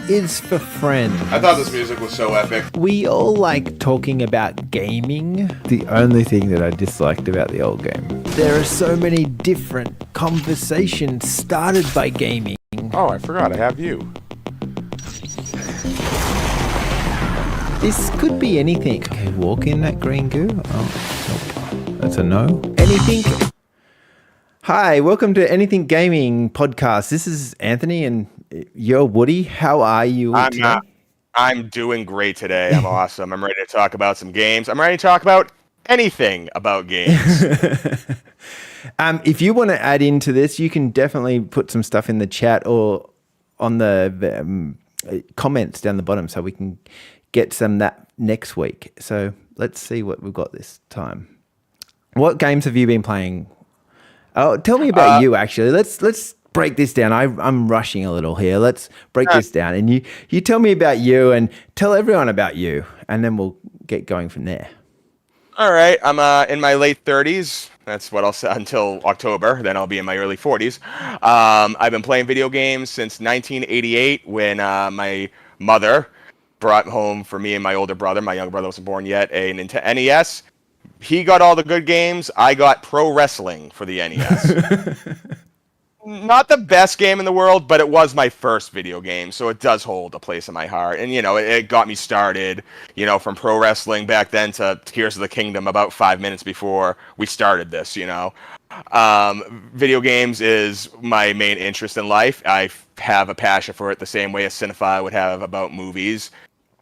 is for friends. I thought this music was so epic. We all like talking about gaming. The only thing that I disliked about the old game. There are so many different conversations started by gaming. Oh, I forgot I have you. This could be anything. Okay, walk in that green goo. Oh, nope. That's a no. Anything. Hi, welcome to Anything Gaming Podcast. This is Anthony and you're Woody. How are you today? I'm doing great today. I'm awesome. I'm ready to talk about some games. I'm ready to talk about anything about games. If you want to add into this, you can definitely put some stuff in the chat or on the comments down the bottom so we can get some that next week. So let's see what we've got this time. What games have you been playing? Oh, tell me about you, actually. Let's break this down. I'm rushing a little here. Let's break this down. And you tell me about you and tell everyone about you, and then we'll get going from there. All right. I'm in my late 30s. That's what I'll say until October. Then I'll be in my early 40s. I've been playing video games since 1988 when my mother brought home for me and my older brother. My younger brother wasn't born yet. A Nintendo NES. He got all the good games. I got pro wrestling for the NES. Not the best game in the world, but it was my first video game, so it does hold a place in my heart. And, it got me started, from pro wrestling back then to Tears of the Kingdom about 5 minutes before we started this, Video games is my main interest in life. I have a passion for it the same way a cinephile would have about movies.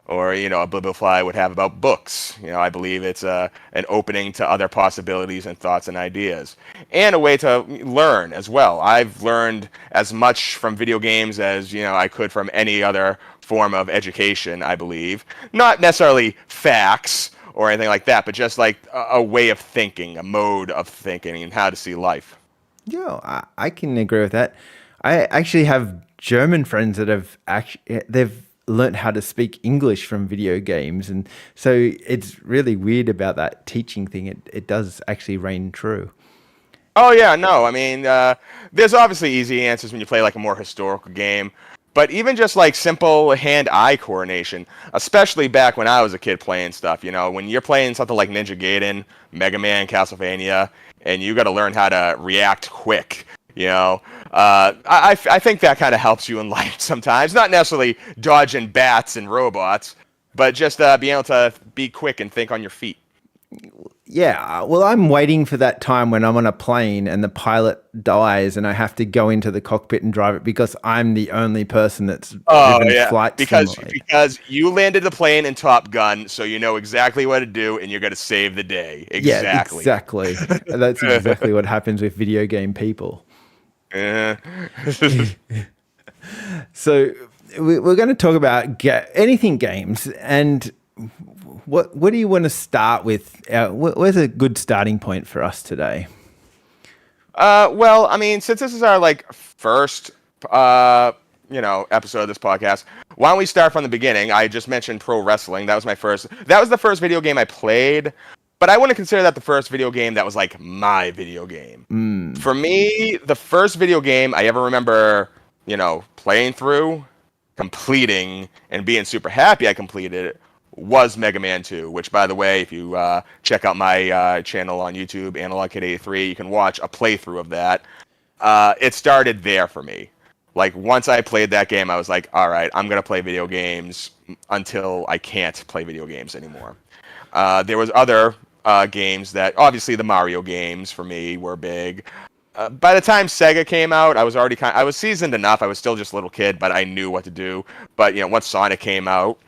Or, a bibliophile would have about books. I believe it's an opening to other possibilities and thoughts and ideas. And a way to learn as well. I've learned as much from video games as, I could from any other form of education, I believe. Not necessarily facts or anything like that, but just like a way of thinking, a mode of thinking and how to see life. Yeah, I can agree with that. I actually have German friends that they've learned how to speak English from video games, and so it's really weird about that teaching thing. It does actually reign true. Oh yeah, no, I mean, there's obviously easy answers when you play like a more historical game, but even just like simple hand-eye coordination, especially back when I was a kid playing stuff, when you're playing something like Ninja Gaiden, Mega Man, Castlevania, and you got to learn how to react quick. I think that kind of helps you in life sometimes. Not necessarily dodging bats and robots, but just being able to be quick and think on your feet. Yeah, well, I'm waiting for that time when I'm on a plane and the pilot dies and I have to go into the cockpit and drive it because I'm the only person that's driven flight because you landed the plane in Top Gun, so you know exactly what to do and you're going to save the day. Exactly. Yeah, exactly. That's exactly what happens with video game people. So we're going to talk about anything games, and what do you want to start with? Where's a good starting point for us today? Well, I mean, since this is our first episode of this podcast, why don't we start from the beginning? I just mentioned pro wrestling. That was the first video game I played. But I wouldn't consider that the first video game that was like my video game. For me, the first video game I ever remember, playing through, completing, and being super happy I completed it was Mega Man 2, which, by the way, if you check out my channel on YouTube, Analog Kid 83, you can watch a playthrough of that. It started there for me. Like, once I played that game, I was like, all right, I'm going to play video games until I can't play video games anymore. There was other games that, obviously the Mario games for me were big. By the time Sega came out, I was already I was seasoned enough. I was still just a little kid, but I knew what to do. But, once Sonic came out,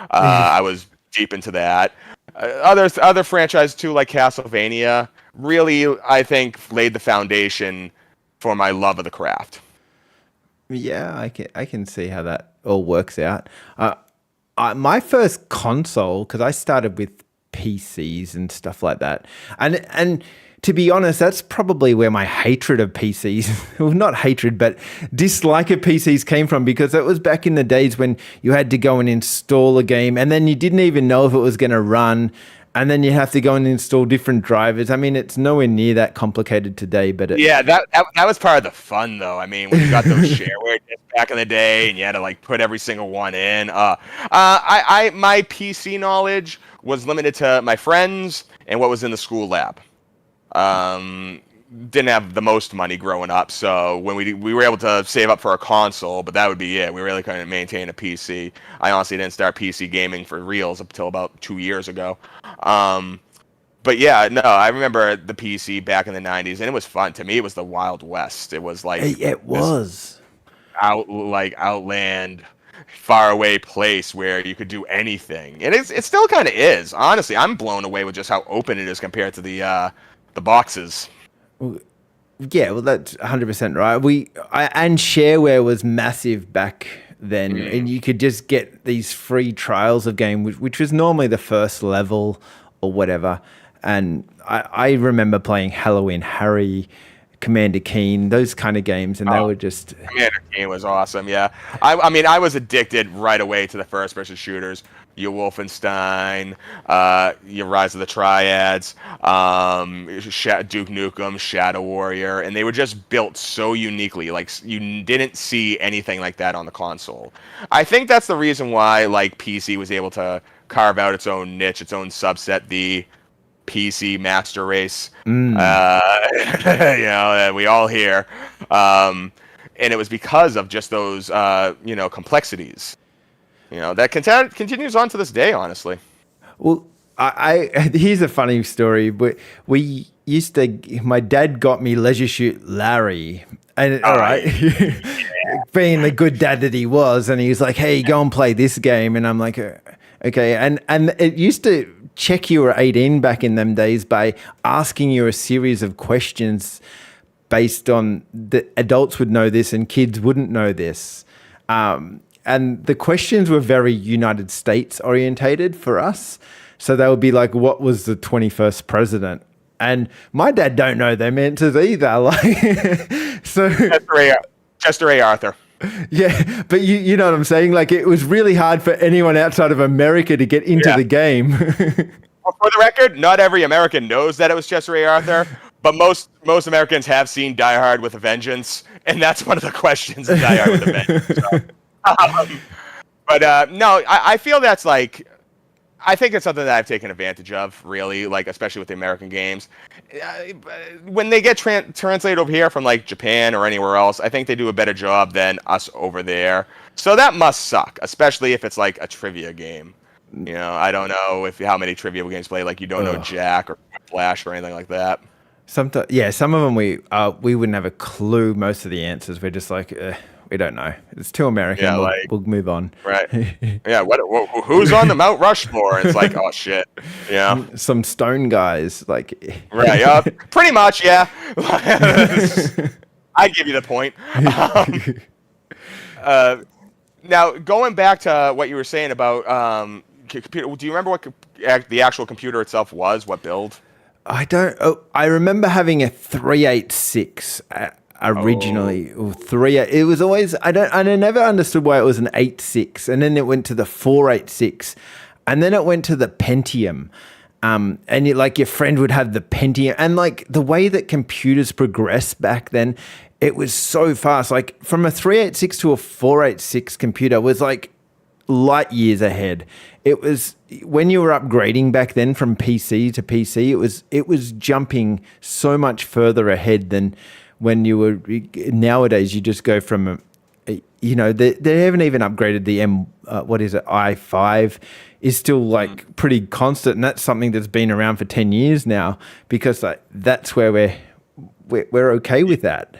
I was deep into that. Other franchises too, like Castlevania, really, I think, laid the foundation for my love of the craft. Yeah, I can see how that all works out. My first console, because I started with PCs and stuff like that, and to be honest, that's probably where my hatred of PCs, well, not hatred, but dislike of PCs came from, because it was back in the days when you had to go and install a game and then you didn't even know if it was going to run. And then you have to go and install different drivers. I mean, it's nowhere near that complicated today, but that was part of the fun, though. I mean, when you got those shareware discs back in the day, and you had to like put every single one in. My PC knowledge was limited to my friends and what was in the school lab. Didn't have the most money growing up, so when we were able to save up for a console, but that would be it. We really couldn't maintain a PC. I honestly didn't start PC gaming for reals until about 2 years ago. But yeah, no, I remember the PC back in the 90s, and it was fun. To me, it was the Wild West. It was like it was outland, faraway place where you could do anything, and it still kind of is. Honestly, I'm blown away with just how open it is compared to the boxes. Yeah, well, that's 100% right. And shareware was massive back then, and you could just get these free trials of game, which was normally the first level or whatever. And I remember playing Halloween Harry, Commander Keen, those kind of games, and they were just... Commander Keen was awesome, yeah. I mean, I was addicted right away to the first-person shooters. Your Wolfenstein, your Rise of the Triads, Duke Nukem, Shadow Warrior, and they were just built so uniquely. Like, you didn't see anything like that on the console. I think that's the reason why, like, PC was able to carve out its own niche, its own subset, the PC master race. You know, we all hear. And it was because of just those, complexities. You know, that continues on to this day, honestly. Well, I here's a funny story. We used to, my dad got me Leisure Suit Larry. And all right, being the good dad that he was, and he was like, "Hey, go and play this game," and I'm like, "Okay." And it used to check you were 18 back in them days by asking you a series of questions based on the adults would know this and kids wouldn't know this. And the questions were very United States orientated for us. So they would be like, what was the 21st president? And my dad don't know them answers either. Like, so Chester A. Arthur. Yeah, but you know what I'm saying? Like, it was really hard for anyone outside of America to get into the game. Well, for the record, not every American knows that it was Chester A. Arthur, but most Americans have seen Die Hard with a Vengeance, and that's one of the questions in Die Hard with a Vengeance. So, no, I feel that's like, I think it's something that I've taken advantage of, really, like, especially with the American games. When they get translated over here from, like, Japan or anywhere else, I think they do a better job than us over there. So that must suck, especially if it's, like, a trivia game. You know, I don't know how many trivia games play, like, you don't know Jack or Flash or anything like that. Sometimes, yeah, some of them we wouldn't have a clue. Most of the answers, we're just like, we don't know. It's too American. Yeah, we'll move on. Right. Yeah. Who's on the Mount Rushmore? It's like, oh shit. Yeah. Some stone guys, like. Right. Yeah. Pretty much. Yeah. I give you the point. Now, going back to what you were saying about computer, do you remember what the actual computer itself was? What build? I don't. I remember having a 386 originally. It was always. I never understood why it was an 86, and then it went to the 486, and then it went to the Pentium. And your friend would have the Pentium, and like the way that computers progressed back then, it was so fast. Like from a 386 to a 486 computer was like light years ahead. It was when you were upgrading back then from PC to PC, it was jumping so much further ahead than when you were nowadays. You just go from they haven't even upgraded the i5 is still like pretty constant, and that's something that's been around for 10 years now, because like that's where we're okay with that.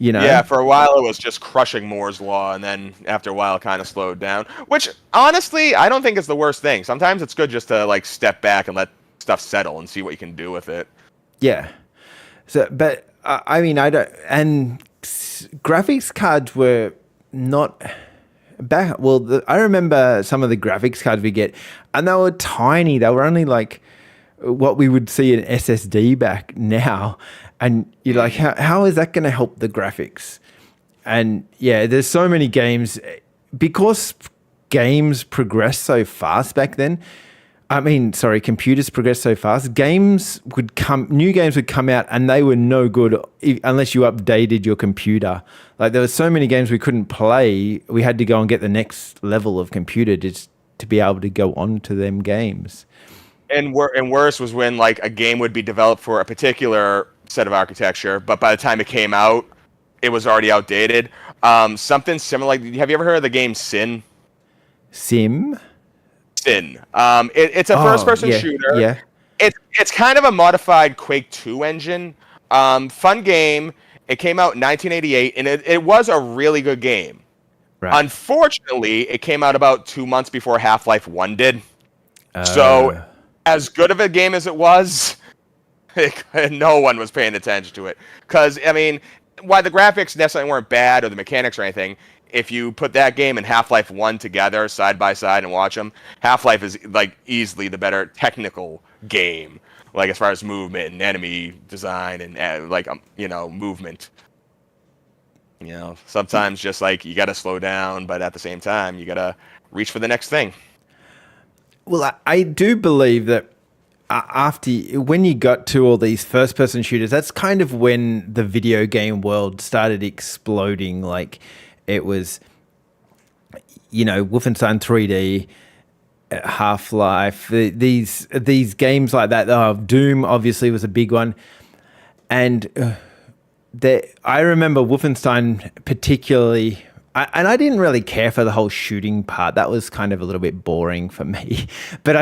You know? Yeah, for a while it was just crushing Moore's law, and then after a while it kind of slowed down, which honestly I don't think is the worst thing. Sometimes it's good just to like step back and let stuff settle and see what you can do with it. Yeah. So, but I mean, I don't, and graphics cards were not back. Well, I remember some of the graphics cards we get, and they were tiny. They were only like what we would see an SSD back now. And you're like, how is that going to help the graphics? And yeah, there's so many games, because games progressed so fast back then. I mean, sorry, computers progress so fast. New games would come out, and they were no good unless you updated your computer. Like there were so many games we couldn't play. We had to go and get the next level of computer just to be able to go on to them games. And worse was when like a game would be developed for a particular set of architecture, but by the time it came out, it was already outdated. Something similar. Like, have you ever heard of the game Sin? Sim. Sin. It's a first-person shooter. Yeah. It's kind of a modified Quake 2 engine. Fun game. It came out in 1988, and it was a really good game. Right. Unfortunately, it came out about 2 months before Half-Life 1 did. So, as good of a game as it was, no one was paying attention to it. Because, I mean, while the graphics necessarily weren't bad or the mechanics or anything, if you put that game and Half-Life 1 together side by side and watch them, Half-Life is like easily the better technical game, like as far as movement and enemy design and movement. Sometimes just like you got to slow down, but at the same time you got to reach for the next thing. Well, I do believe that when you got to all these first-person shooters, that's kind of when the video game world started exploding. Like it was, Wolfenstein 3D, Half-Life, these games like that. Doom obviously was a big one, and I remember Wolfenstein particularly. I didn't really care for the whole shooting part. That was kind of a little bit boring for me. But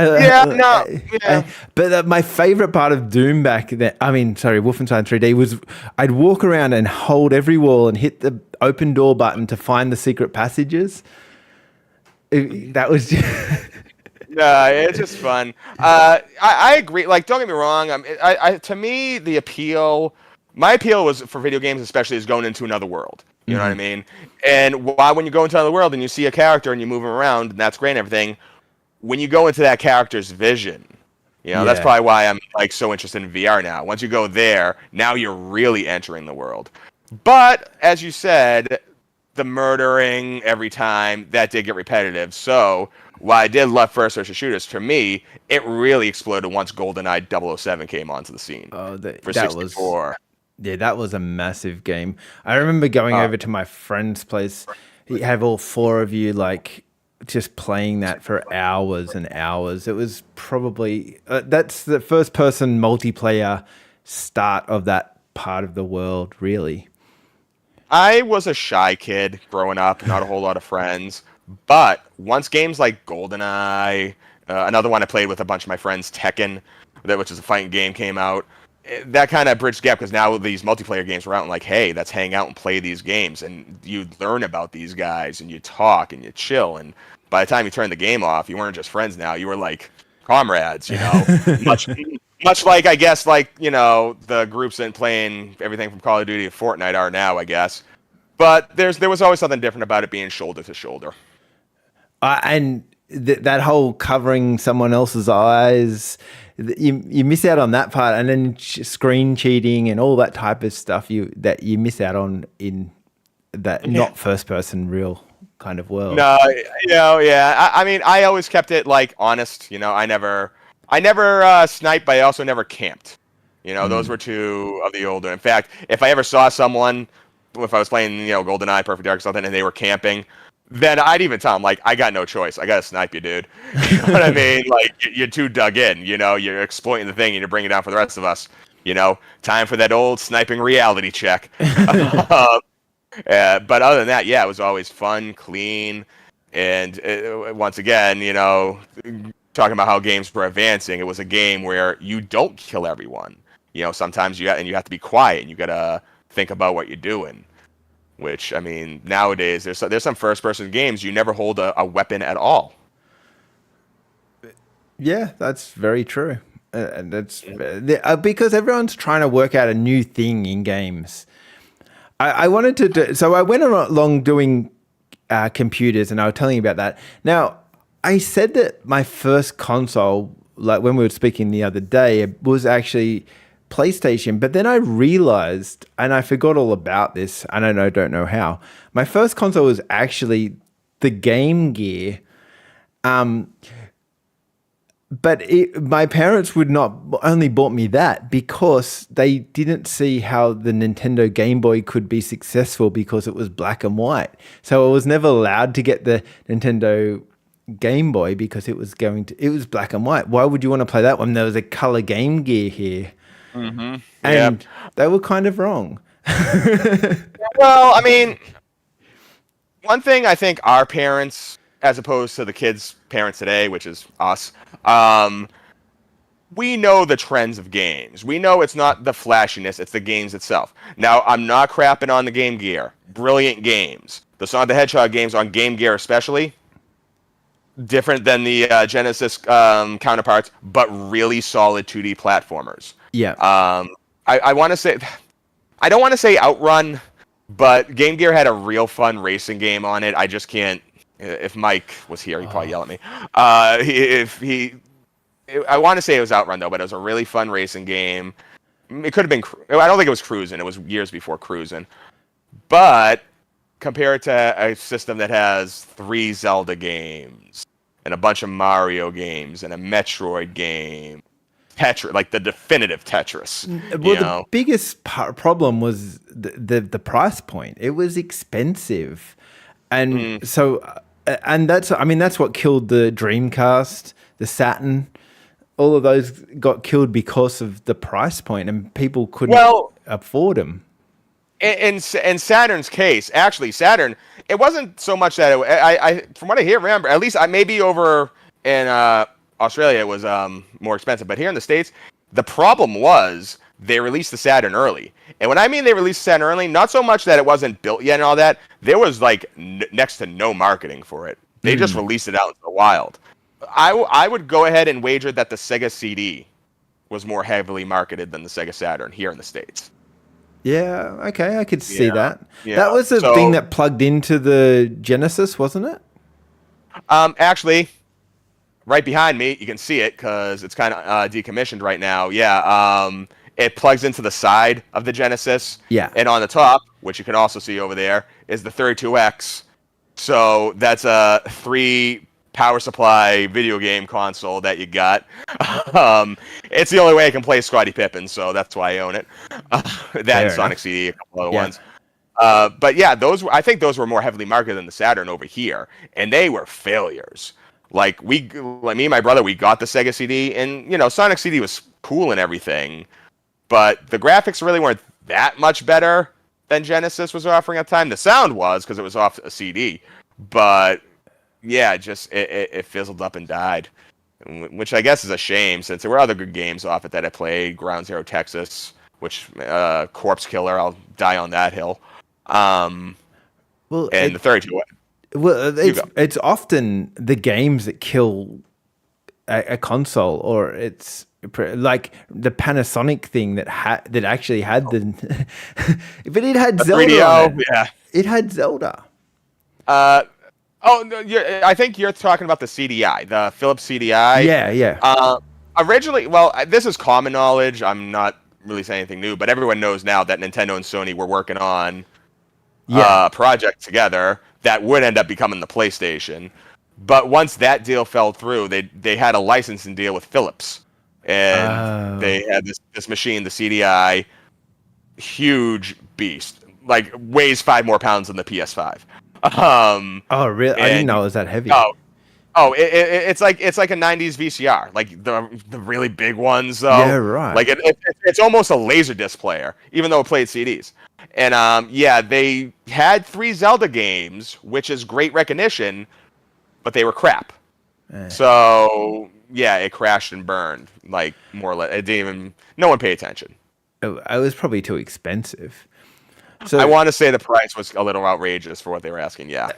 my favorite part of Doom Wolfenstein 3D was I'd walk around and hold every wall and hit the open door button to find the secret passages. That was just it's just fun. I agree. Like, don't get me wrong. To me, my appeal was for video games, especially, is going into another world. You know what I mean? And when you go into another world and you see a character and you move him around, and that's great and everything, when you go into that character's vision, that's probably why I'm like so interested in VR now. Once you go there, now you're really entering the world. But as you said, the murdering every time, that did get repetitive. So while I did love first-person shooters, for me, it really exploded once GoldenEye 007 came onto the scene for 64. Yeah, that was a massive game. I remember going over to my friend's place. You have all four of you like just playing that for hours and hours. It was probably that's the first person multiplayer start of that part of the world, really. I was a shy kid growing up, not a whole lot of friends. But once games like GoldenEye, another one I played with a bunch of my friends, Tekken, which is a fighting game, came out, that kind of bridged the gap because now these multiplayer games were out and like, hey, let's hang out and play these games. And you learn about these guys and you talk and you chill. And by the time you turn the game off, you weren't just friends now. You were like comrades, much like, I guess, like, the groups in playing everything from Call of Duty to Fortnite are now, I guess. But there was always something different about it being shoulder to shoulder. And that whole covering someone else's eyes, you miss out on that part, and then screen cheating and all that type of stuff that you miss out on in that not first person real kind of world. No, I mean, I always kept it like honest. I never sniped, but I also never camped. Those were two of the older. In fact, if I ever saw someone, if I was playing, GoldenEye, Perfect Dark or something, and they were camping, then I'd even tell them, like, I got no choice. I got to snipe you, dude. You know what I mean? Like, you're too dug in. You're exploiting the thing and you're bringing it down for the rest of us. Time for that old sniping reality check. But other than that, it was always fun, clean. And once again, talking about how games were advancing, it was a game where you don't kill everyone. Sometimes you have to be quiet and you got to think about what you're doing. Which, I mean, nowadays, there's some first-person games you never hold a weapon at all. Yeah, that's very true. And that's because everyone's trying to work out a new thing in games. I wanted to do... So I went along doing computers, and I was telling you about that. Now, I said that my first console, like when we were speaking the other day, was actually PlayStation, but then I realized, and I forgot all about this, and I don't know how. My first console was actually the Game Gear. But my parents would not only bought me that because they didn't see how the Nintendo Game Boy could be successful because it was black and white. So I was never allowed to get the Nintendo Game Boy because it was black and white. Why would you want to play that when there was a color Game Gear here? Mm-hmm. And they were kind of wrong. Well, I mean, one thing I think our parents, as opposed to the kids' parents today, which is us, we know the trends of games. We know it's not the flashiness, it's the games itself. Now, I'm not crapping on the Game Gear. Brilliant games. The Sonic the Hedgehog games on Game Gear especially, different than the Genesis counterparts, but really solid 2D platformers. Yeah. I want to say, I don't want to say Outrun, but Game Gear had a real fun racing game on it. I just can't. If Mike was here, he'd probably yell at me. I want to say it was Outrun though, but it was a really fun racing game. It could have been. I don't think it was Cruisin'. It was years before Cruisin'. But compared to a system that has 3 Zelda games and a bunch of Mario games and a Metroid game, Tetris, like the definitive Tetris. Well, the biggest problem was the price point. It was expensive, and so that's what killed the Dreamcast, the Saturn. All of those got killed because of the price point, and people couldn't afford them. In Saturn's case, actually, Saturn, it wasn't so much that I from what I remember, at least maybe over in Australia it was more expensive, but here in the States, the problem was they released the Saturn early. And when I mean they released the Saturn early, not so much that it wasn't built yet and all that, there was like next to no marketing for it. They just released it out in the wild. I would go ahead and wager that the Sega CD was more heavily marketed than the Sega Saturn here in the States. Yeah, okay, I could see that. Yeah. That was the thing that plugged into the Genesis, wasn't it? Actually, right behind me, you can see it because it's kind of decommissioned right now. Yeah, it plugs into the side of the Genesis. Yeah. And on the top, which you can also see over there, is the 32X. So that's a 3 power supply video game console that you got. It's the only way I can play Scottie Pippen, so that's why I own it. That and Sonic CD, a couple other ones. But yeah, I think those were more heavily marketed than the Saturn over here, and they were failures. Like me and my brother, we got the Sega CD, and Sonic CD was cool and everything, but the graphics really weren't that much better than Genesis was offering at the time. The sound was because it was off a CD, but yeah, just it fizzled up and died, which I guess is a shame since there were other good games off it that I played. Ground Zero Texas, which Corpse Killer, I'll die on that hill. The 32. Well, it's often the games that kill a console, or it's like the Panasonic thing that actually had the, but it had Zelda. 3DO, on it. Yeah, it had Zelda. Oh, no, I think you're talking about the CDI, the Philips CDI. Yeah. Originally, this is common knowledge. I'm not really saying anything new, but everyone knows now that Nintendo and Sony were working on a project together that would end up becoming the PlayStation. But once that deal fell through, they had a licensing deal with Philips. And they had this machine, the CDI, huge beast, like weighs 5 more pounds than the PS5. Oh, really? I didn't know it was that heavy. It's like a 90s VCR, like the really big ones though. Yeah, right. Like it's almost a Laserdisc player, even though it played CDs. And they had 3 Zelda games, which is great recognition, but they were crap. So yeah, it crashed and burned. Like more or less, it didn't even. No one paid attention. It was probably too expensive. So I want to say the price was a little outrageous for what they were asking. Yeah.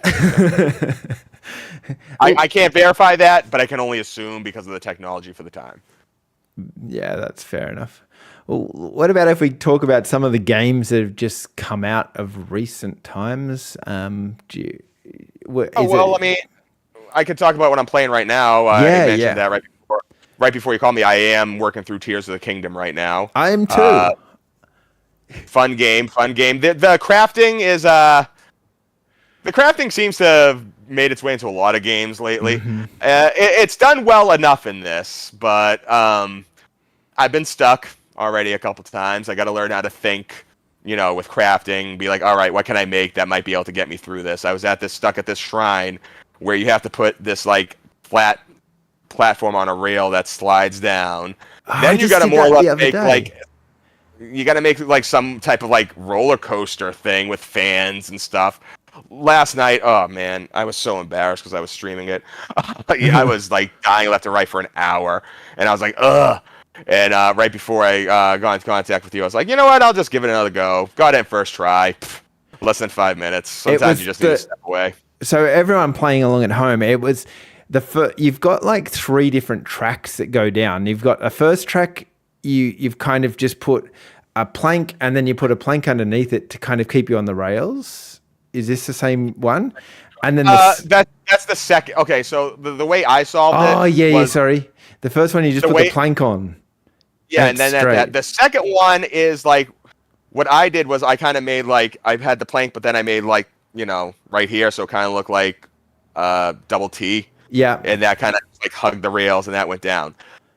I can't verify that, but I can only assume because of the technology for the time. Yeah, that's fair enough. Well, what about if we talk about some of the games that have just come out of recent times? I mean, I could talk about what I'm playing right now. I mentioned that right before you called me. I am working through Tears of the Kingdom right now. I am too. Fun game. The crafting is the crafting seems to have made its way into a lot of games lately. Mm-hmm. It's done well enough in this, but I've been stuck already a couple times. I got to learn how to think, with crafting. Be like, all right, what can I make that might be able to get me through this? I was stuck at this shrine where you have to put this like flat platform on a rail that slides down. Then you got to more or less make like. You got to make like some type of like roller coaster thing with fans and stuff. Last night, oh man, I was so embarrassed because I was streaming it. I was like dying left and right for an hour, and I was like, ugh. And right before I got into contact with you, I was like, you know what? I'll just give it another go. Got in first try. Less than 5 minutes. Sometimes you just need to step away. So everyone playing along at home, it was you've got like 3 different tracks that go down. You've got a first track. You've kind of just put a plank and then you put a plank underneath it to kind of keep you on the rails. Is this the same one? And then that's the second. Okay, so the way I solved it. Oh yeah, sorry. The first one you just put the plank on. Yeah, and then the second one is like what I did was I kind of made like I had the plank, but then I made like right here, so it kind of looked like double T. Yeah, and that kind of like hugged the rails, and that went down.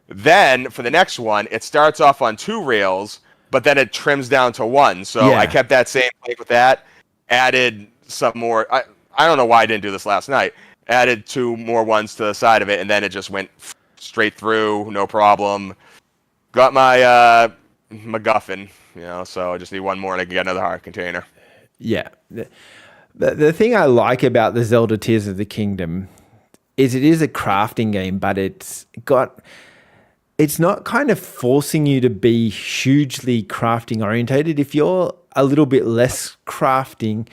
Then for the next one, it starts off on 2 rails, but then it trims down to 1. So I kept that same plank with that. Added some more. I don't know why I didn't do this last night. Added 2 more ones to the side of it, and then it just went straight through, no problem. Got my MacGuffin, so I just need 1 more and I can get another heart container. Yeah. The thing I like about the Zelda Tears of the Kingdom is it is a crafting game, but it's not kind of forcing you to be hugely crafting orientated. If you're a little bit less crafting,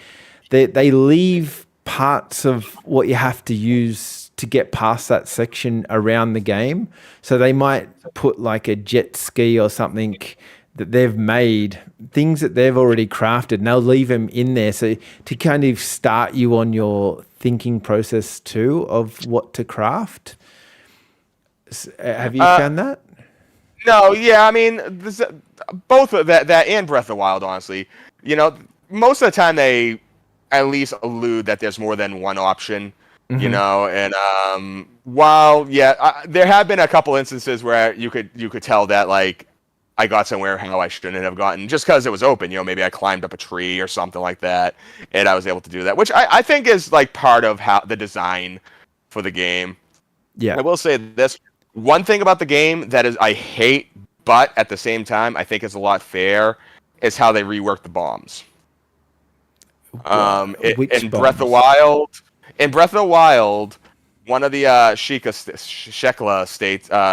they leave parts of what you have to use to get past that section around the game. So they might put like a jet ski or something that they've made, things that they've already crafted, and they'll leave them in there. So to kind of start you on your thinking process too of what to craft. Have you found that? No, yeah, I mean, both of that and Breath of the Wild, honestly. Most of the time they at least allude that there's more than one option, and while, there have been a couple instances where you could tell that, like, I got somewhere how I shouldn't have gotten, just because it was open, maybe I climbed up a tree or something like that, and I was able to do that, which I think is, like, part of how the design for the game. Yeah. I will say this. One thing about the game that is I hate, but at the same time I think is a lot fair, is how they rework the bombs. In Breath of the Wild, one of the Shekla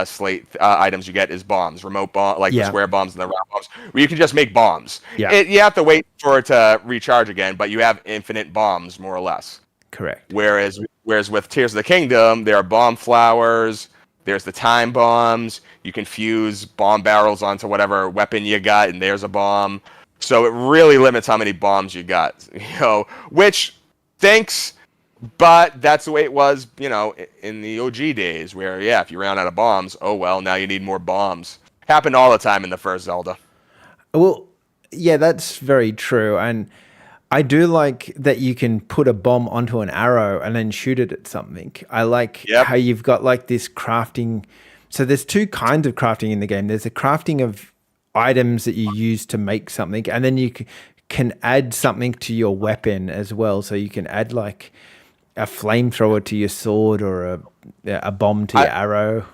slate items you get is bombs, remote bomb, like the square bombs and the round bombs, where you can just make bombs. Yeah. You have to wait for it to recharge again, but you have infinite bombs, more or less. Correct. Whereas with Tears of the Kingdom, there are bomb flowers. There's the time bombs. You can fuse bomb barrels onto whatever weapon you got, and there's a bomb. So it really limits how many bombs you got, which thanks, but that's the way it was, in the OG days where, if you ran out of bombs, oh well, now you need more bombs. Happened all the time in the first Zelda. Well, yeah, that's very true. And I do like that you can put a bomb onto an arrow and then shoot it at something. I like how you've got like this crafting. So there's 2 kinds of crafting in the game. There's a crafting of items that you use to make something, and then you can add something to your weapon as well. So you can add like a flamethrower to your sword or a bomb to your arrow.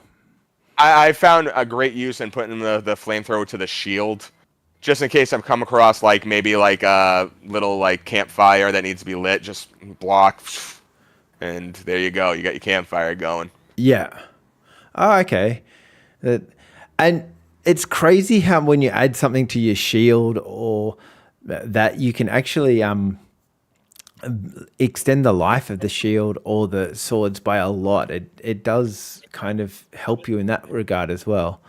I found a great use in putting the flamethrower to the shield. Just in case I've come across maybe a little campfire that needs to be lit, just block, and there you go. You got your campfire going. Yeah. Oh, okay. And it's crazy how when you add something to your shield or that you can actually extend the life of the shield or the swords by a lot. It does kind of help you in that regard as well.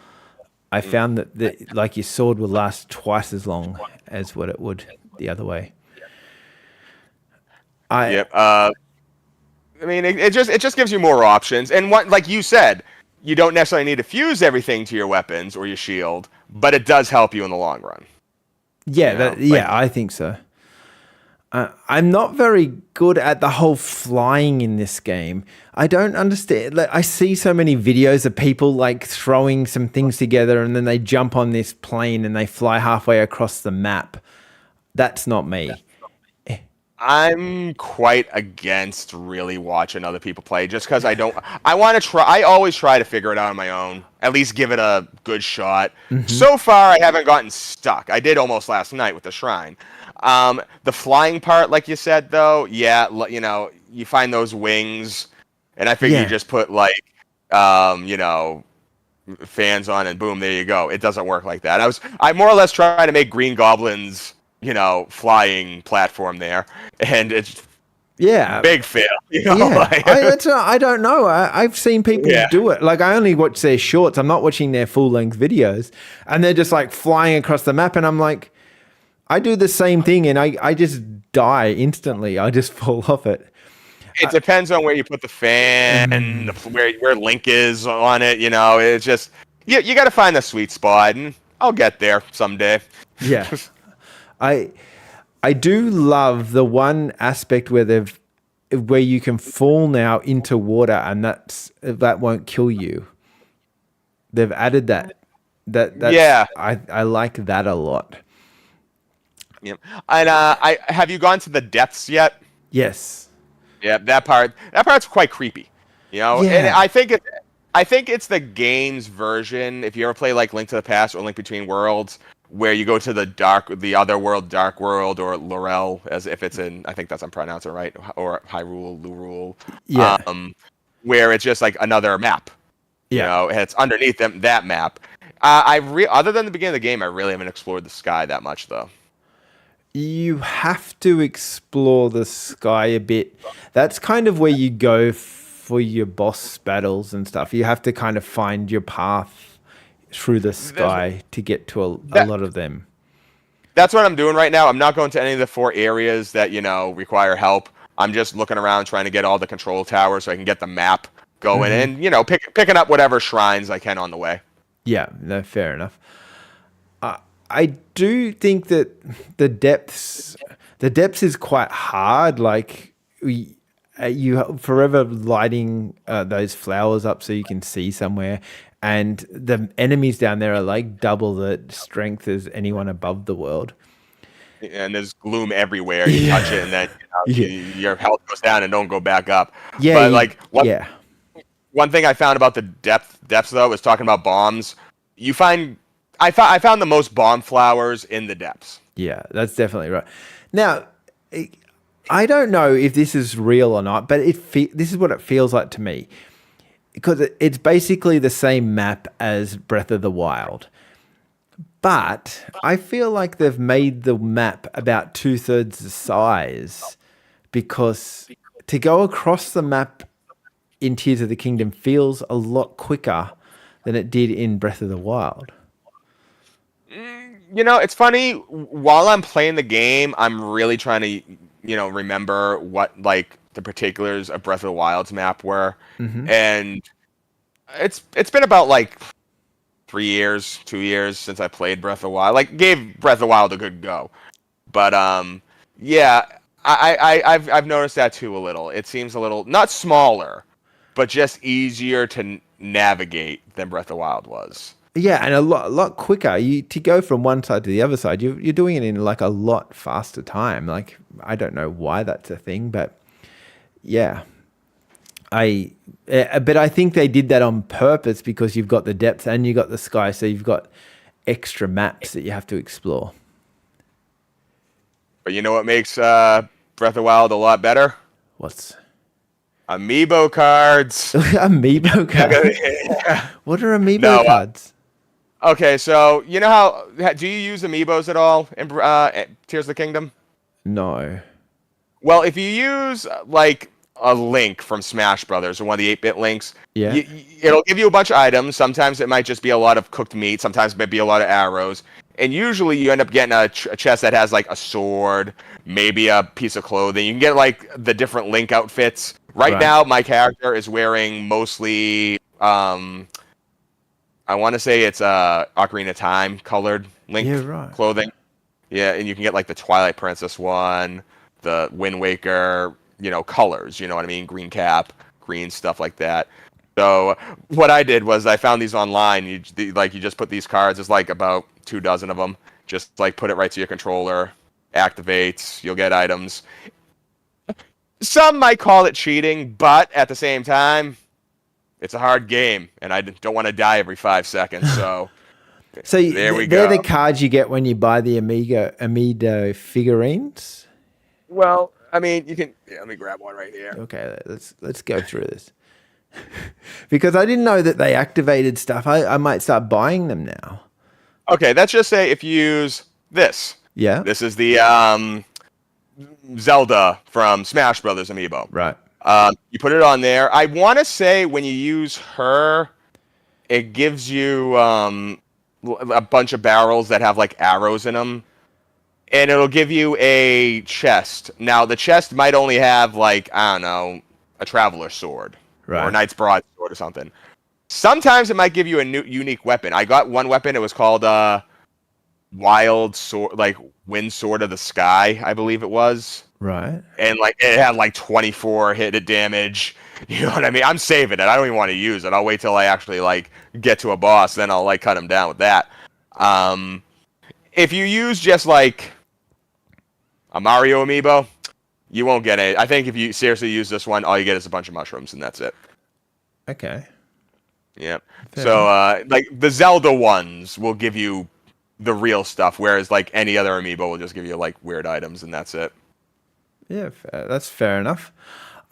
I found that like your sword will last twice as long as what it would the other way. I mean, it just gives you more options, and like you said, you don't necessarily need to fuse everything to your weapons or your shield, but it does help you in the long run. Yeah, I think so. I'm not very good at the whole flying in this game. I don't understand. Like, I see so many videos of people like throwing some things together and then they jump on this plane and they fly halfway across the map. That's not me. I'm quite against really watching other people play just because I want to try. I always try to figure it out on my own, at least give it a good shot. So far, I haven't gotten stuck. I did almost last night with the shrine. The flying part, like you said, though, yeah, you find those wings, and I figure you just put like, fans on, and boom, there you go. It doesn't work like that. I more or less trying to make Green Goblin's flying platform there, and it's big fail. I don't know. I've seen people do it. Like, I only watch their shorts. I'm not watching their full length videos, and they're just like flying across the map, and I'm like, I do the same thing, and I just die instantly. I just fall off it. It depends on where you put the fan and where Link is on it. It's just you got to find the sweet spot, and I'll get there someday. Yeah. I do love the one aspect where you can fall now into water and that won't kill you. They've added that. I like that a lot. Yeah. And have you gone to the depths yet? Yes. Yeah, that part's quite creepy. And I think it's the game's version. If you ever play like Link to the Past or Link Between Worlds, where you go to the other world, Dark World, or Lorel, as if it's in, I think I'm pronouncing it right, or Hyrule, Lurule. Yeah. Where it's just like another map. Yeah. And it's underneath that map. Other than the beginning of the game, I really haven't explored the sky that much, though. You have to explore the sky a bit. That's kind of where you go for your boss battles and stuff. You have to kind of find your path through the sky to get to a lot of them. That's what I'm doing right now. I'm not going to any of the 4 areas that require help. I'm just looking around trying to get all the control towers so I can get the map going and picking up whatever shrines I can on the way. Yeah, no, fair enough. I do think that the depths is quite hard. Like, you forever lighting those flowers up so you can see somewhere, and the enemies down there are like double the strength as anyone above the world. And there's gloom everywhere. You touch it, and then your health goes down and don't go back up. Yeah, but one thing I found about the depths though was talking about bombs. I found the most bomb flowers in the depths. Yeah, that's definitely right. Now, I don't know if this is real or not, but this is what it feels like to me. Because it's basically the same map as Breath of the Wild. But I feel like they've made the map about 2/3 the size, because to go across the map in Tears of the Kingdom feels a lot quicker than it did in Breath of the Wild. It's funny. While I'm playing the game, I'm really trying to, remember what like the particulars of Breath of the Wild's map were, and it's been about like 2 years since I played Breath of the Wild. Like, gave Breath of the Wild a good go, but I've noticed that too a little. It seems a little not smaller, but just easier to navigate than Breath of the Wild was. Yeah, and a lot quicker. To go from one side to the other side, you're doing it in like a lot faster time. Like, I don't know why that's a thing, but yeah. But I think they did that on purpose because you've got the depth and you've got the sky, so you've got extra maps that you have to explore. But you know what makes Breath of the Wild a lot better? What's Amiibo cards? Amiibo cards? What are Amiibo cards? Okay, so you know do you use Amiibos at all in Tears of the Kingdom? No. Well, if you use like a Link from Smash Brothers or one of the 8-bit Links, it'll give you a bunch of items. Sometimes it might just be a lot of cooked meat. Sometimes it might be a lot of arrows. And usually you end up getting a chest that has like a sword, maybe a piece of clothing. You can get like the different Link outfits. Right now, my character is wearing mostly, I want to say it's Ocarina of Time colored Link clothing. Yeah, and you can get like the Twilight Princess one, the Wind Waker, colors. You know what I mean? Green cap, green stuff like that. So what I did was I found these online. You just put these cards. There's like about 24 of them. Just like put it right to your controller, activates. You'll get items. Some might call it cheating, but at the same time, it's a hard game, and I don't want to die every 5 seconds. So, so there we they're go. the cards you get when you buy the Amiibo figurines. Well, I mean, you can. Yeah, let me grab one right here. Okay, let's go through this. Because I didn't know that they activated stuff. I might start buying them now. Okay, let's just say if you use this. Yeah. This is the Zelda from Smash Brothers amiibo. Right. You put it on there. I want to say when you use her, it gives you a bunch of barrels that have like arrows in them. And it'll give you a chest. Now, the chest might only have like, I don't know, a Traveler's Sword. Right. Or a Knight's Broadsword or something. Sometimes it might give you a new unique weapon. I got one weapon. It was called Wild Sword, like Wind Sword of the Sky, I believe it was. Right. And like it had like 24 hit damage. You know what I mean? I'm saving it. I don't even want to use it. I'll wait till I actually like get to a boss, then I'll like cut him down with that. If you use just like a Mario amiibo, you won't get it. I think if you seriously use this one, all you get is a bunch of mushrooms, and that's it. Okay. Yep. So like the Zelda ones will give you the real stuff, whereas like any other amiibo will just give you like weird items, and that's it. Yeah, that's fair enough.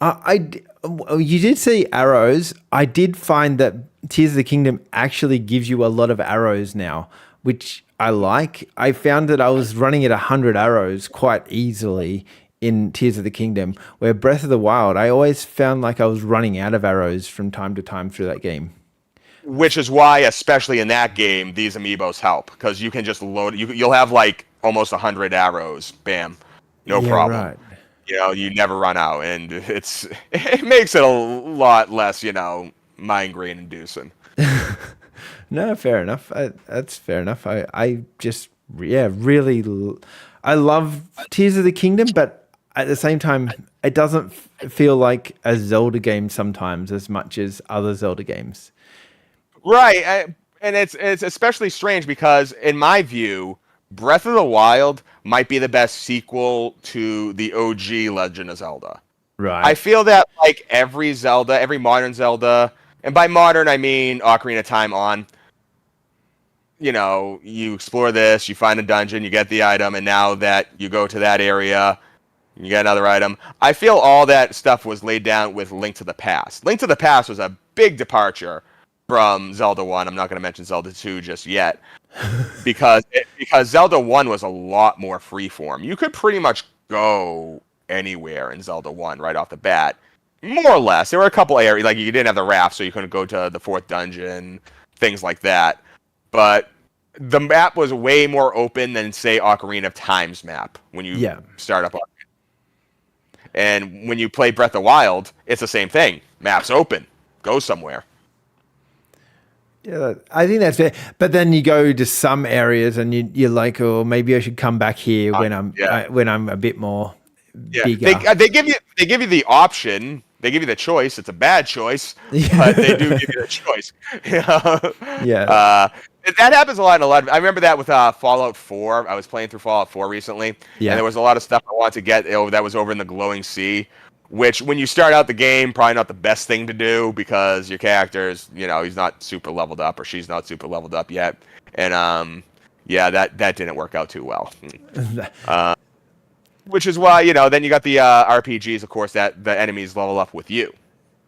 You did see arrows. I did find that Tears of the Kingdom actually gives you a lot of arrows now, which I like. I found that I was running at 100 arrows quite easily in Tears of the Kingdom, where Breath of the Wild, I always found like I was running out of arrows from time to time through that game. Which is why, especially in that game, these amiibos help, because you can just load. You'll have like almost 100 arrows. Bam, no problem. Right. You never run out, and it makes it a lot less, mind grain inducing. No, fair enough. That's fair enough. I just really, I love Tears of the Kingdom, but at the same time, it doesn't feel like a Zelda game sometimes as much as other Zelda games. Right, and it's especially strange because, in my view, Breath of the Wild might be the best sequel to the OG Legend of Zelda. Right. I feel that like every modern Zelda, and by modern I mean Ocarina of Time on, you explore this, you find a dungeon, you get the item, and now that you go to that area, you get another item. I feel all that stuff was laid down with Link to the Past. Link to the Past was a big departure from Zelda 1. I'm not going to mention Zelda 2 just yet. because Zelda 1 was a lot more freeform. You could pretty much go anywhere in Zelda 1 right off the bat. More or less. There were a couple areas, like you didn't have the raft, so you couldn't go to the 4th dungeon, things like that. But the map was way more open than, say, Ocarina of Time's map when you start up Ocarina. And when you play Breath of the Wild, it's the same thing. Map's open. Go somewhere. Yeah, I think that's fair. But then you go to some areas and you're like, oh, maybe I should come back here when I'm a bit more bigger. They give you the option. They give you the choice. It's a bad choice, but they do give you the choice. Yeah. That happens a lot in a lot. I remember that with Fallout 4. I was playing through Fallout 4 recently, and there was a lot of stuff I wanted to get that was over in the Glowing Sea. Which, when you start out the game, probably not the best thing to do because your character's, he's not super leveled up or she's not super leveled up yet. And, that didn't work out too well. Which is why, then you got the RPGs, of course, that the enemies level up with you.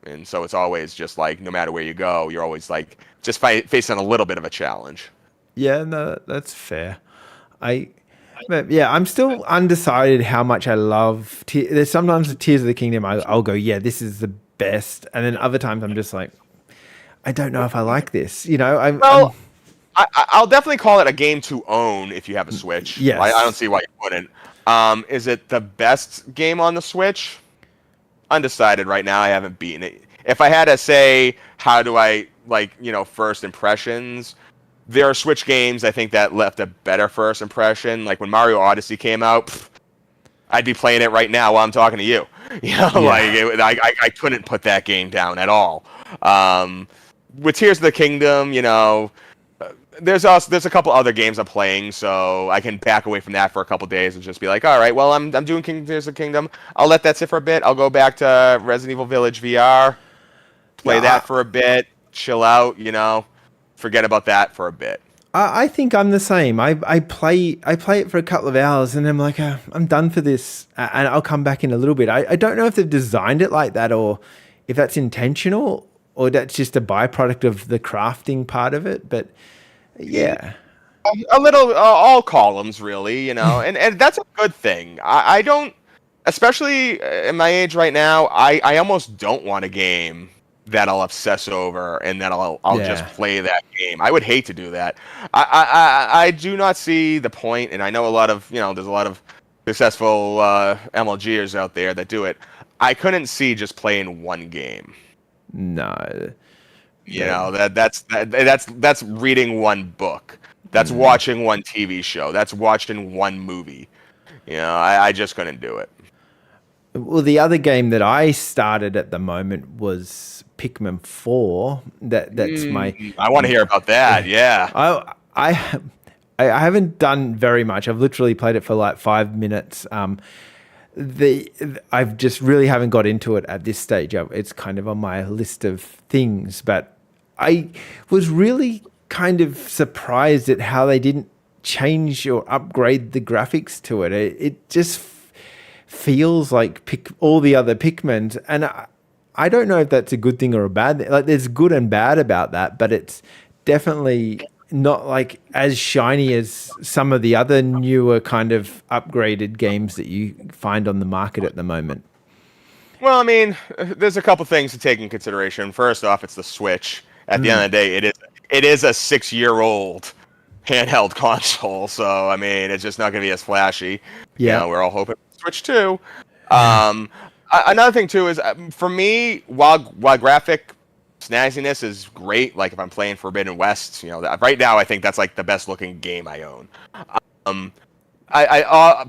And so it's always just like, no matter where you go, you're always like, just facing a little bit of a challenge. Yeah, no, that's fair. But yeah, I'm still undecided how much I love. There's sometimes Tears of the Kingdom, I'll go, yeah, this is the best, and then other times I'm just like, I don't know if I like this. I'll definitely call it a game to own if you have a Switch. Yes. I don't see why you wouldn't. Is it the best game on the Switch? Undecided right now. I haven't beaten it. If I had to say, how do I first impressions? There are Switch games, I think, that left a better first impression. Like when Mario Odyssey came out, I'd be playing it right now while I'm talking to you. Yeah. I couldn't put that game down at all. With Tears of the Kingdom, there's a couple other games I'm playing, so I can back away from that for a couple days and just be like, all right, well, I'm doing Tears of the Kingdom. I'll let that sit for a bit. I'll go back to Resident Evil Village VR, play that for a bit, chill out, forget about that for a bit. I think I'm the same. I play it for a couple of hours and I'm like, I'm done for this, and I'll come back in a little bit. I don't know if they've designed it like that or if that's intentional or that's just a byproduct of the crafting part of it. But yeah, a little all columns really, and that's a good thing. I don't, especially in my age right now, I almost don't want a game that I'll obsess over and that I'll just play that game. I would hate to do that. I do not see the point, and I know a lot of there's a lot of successful MLGers out there that do it. I couldn't see just playing one game. No, that's reading one book. That's watching one TV show. That's watching one movie. I just couldn't do it. Well, the other game that I started at the moment was Pikmin 4. That's my. I want to hear about that. Yeah. I haven't done very much. I've literally played it for like 5 minutes. I've just really haven't got into it at this stage. It's kind of on my list of things, but I was really kind of surprised at how they didn't change or upgrade the graphics to it. It just feels like all the other Pikmins, and I don't know if that's a good thing or a bad thing. Like, there's good and bad about that, but it's definitely not like as shiny as some of the other newer kind of upgraded games that you find on the market at the moment. Well, I mean, there's a couple things to take in consideration. First off, it's the Switch. At the end of the day, it is a 6-year-old handheld console, so I mean, it's just not going to be as flashy. Yeah, we're all hoping for Switch 2. Another thing too is, for me, while graphic snazziness is great, like if I'm playing Forbidden West, right now I think that's like the best looking game I own.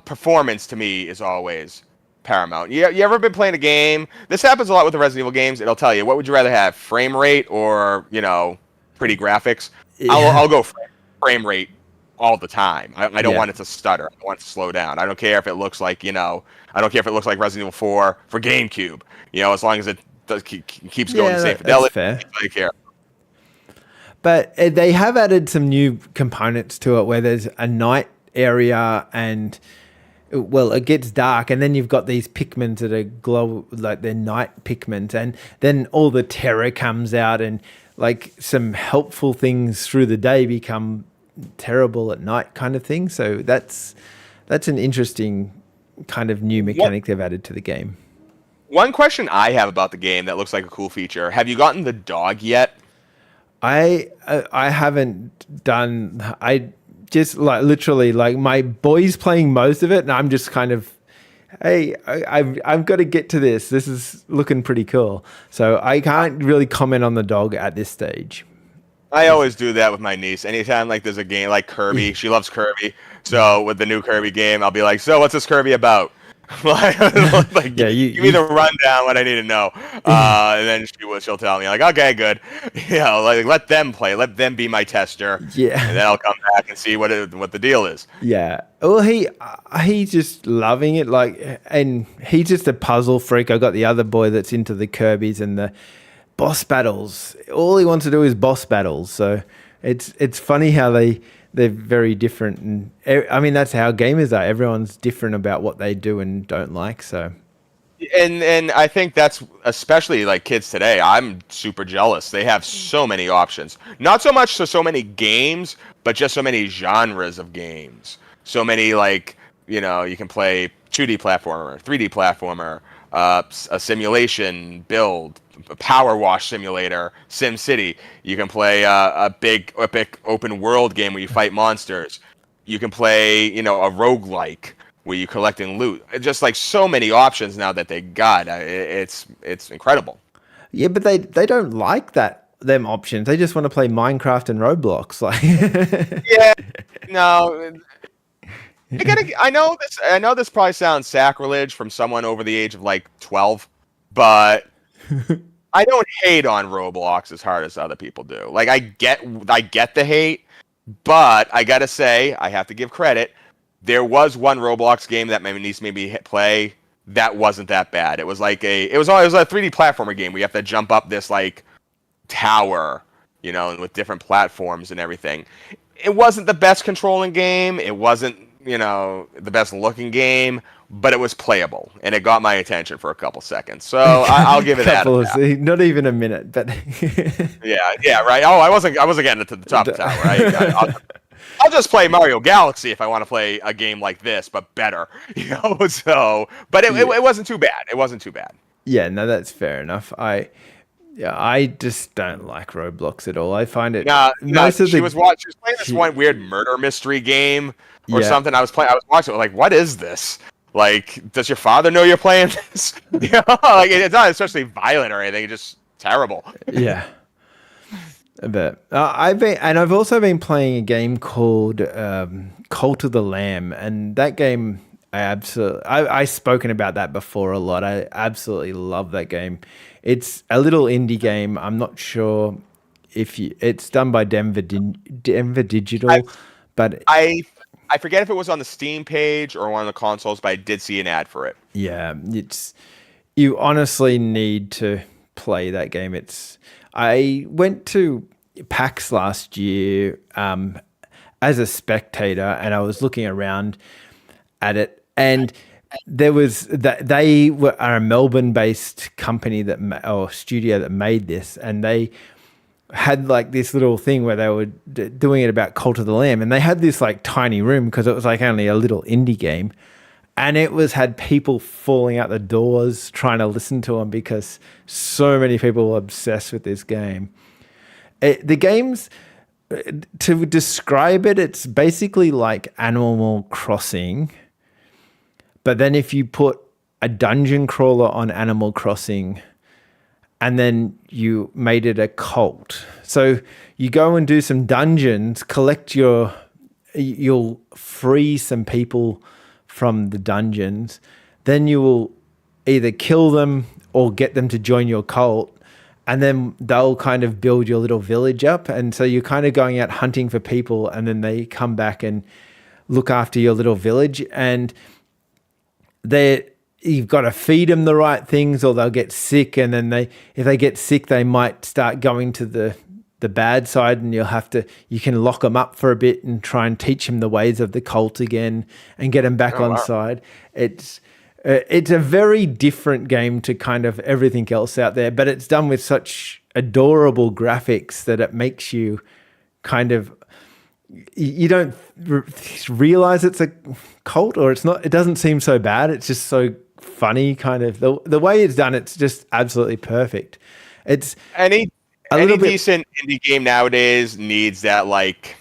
Performance to me is always paramount. You ever been playing a game? This happens a lot with the Resident Evil games. It'll tell you, what would you rather have, frame rate or pretty graphics? Yeah. I'll go frame rate all the time. I don't want it to stutter. I want it to slow down. I don't care if it looks like I don't care if it looks like Resident Evil 4 for GameCube. As long as it keeps going the same fidelity. Fair. I care. But they have added some new components to it where there's a night area and, well, it gets dark, and then you've got these Pikmins that are glow, like they're night Pikmins, and then all the terror comes out, and like some helpful things through the day become terrible at night, kind of thing. So that's an interesting kind of new mechanic they've added to the game. One question I have about the game that looks like a cool feature: have you gotten the dog yet? I haven't done. I just literally my boy's playing most of it, and I'm just kind of, hey, I've got to get to this. This is looking pretty cool. So I can't really comment on the dog at this stage. I always do that with my niece. Anytime there's a game like Kirby, she loves Kirby. So with the new Kirby game, I'll be like, so what's this Kirby about? Give me the rundown, what I need to know, and then she'll tell me okay, good, let them play, let them be my tester, and then I'll come back and see what the deal is. Yeah, well, he's just loving it, and he's just a puzzle freak. I got the other boy that's into the Kirbys and the boss battles. All he wants to do is boss battles. So it's funny how they're very different, and I mean that's how gamers are. Everyone's different about what they do and don't like. So, and I think that's especially kids today. I'm super jealous. They have so many options. Not so much so many games, but just so many genres of games. So many you can play 2D platformer, 3D platformer, a simulation build, a power wash simulator, Sim City. You can play a big epic open world game where you fight monsters. You can play a roguelike where you're collecting loot. Just so many options now that they got. It's incredible. Yeah, but they don't like them options. They just want to play Minecraft and Roblox. Yeah, no. I know this. I know this probably sounds sacrilege from someone over the age of like 12, but I don't hate on Roblox as hard as other people do. Like I get the hate, but I gotta say I have to give credit. There was one Roblox game that my niece made me play that wasn't that bad. It was like it was a 3D platformer game where you have to jump up this like tower, you know, and with different platforms and everything. It wasn't the best controlling game. It wasn't, you know, the best looking game, but it was playable and it got my attention for a couple seconds. So I'll give it that. Not even a minute, but yeah, right. Oh, I wasn't getting it to the top of the tower. Right? I'll just play Mario Galaxy if I want to play a game like this, but better, you know. So, but it wasn't too bad. It wasn't too bad. Yeah, no, that's fair enough. I just don't like Roblox at all. I find it she was playing this one weird murder mystery game or something. I was watching it like, what is this? Like, does your father know you're playing this? You know, like it's not especially violent or anything. It's just terrible. Yeah. But I've also been playing a game called Cult of the Lamb, and that game I've spoken about that before a lot. I absolutely love that game. It's a little indie game. I'm not sure if it's done by Denver Digital, but I forget if it was on the Steam page or one of the consoles, but I did see an ad for it. Yeah, you honestly need to play that game. I went to PAX last year as a spectator, and I was looking around at it, and there was they are a Melbourne-based company or studio that made this, and they had like this little thing where they were doing it about Cult of the Lamb, and they had this like tiny room because it was like only a little indie game, and had people falling out the doors trying to listen to them because so many people were obsessed with this game. The game's, to describe it, it's basically like Animal Crossing, but then if you put a dungeon crawler on Animal Crossing and then you made it a cult. So you go and do some dungeons, you'll free some people from the dungeons, then you will either kill them or get them to join your cult, and then they'll kind of build your little village up. And so you're kind of going out hunting for people, and then they come back and look after your little village, and you've got to feed them the right things or they'll get sick, and then if they get sick, they might start going to the bad side, and you can lock them up for a bit and try and teach them the ways of the cult again and get them back on side. It's a very different game to kind of everything else out there, but it's done with such adorable graphics that it makes you kind of, you don't realize it's a cult, or it doesn't seem so bad. It's just so funny, kind of the way it's done. It's just absolutely perfect. It's any decent indie game nowadays needs that like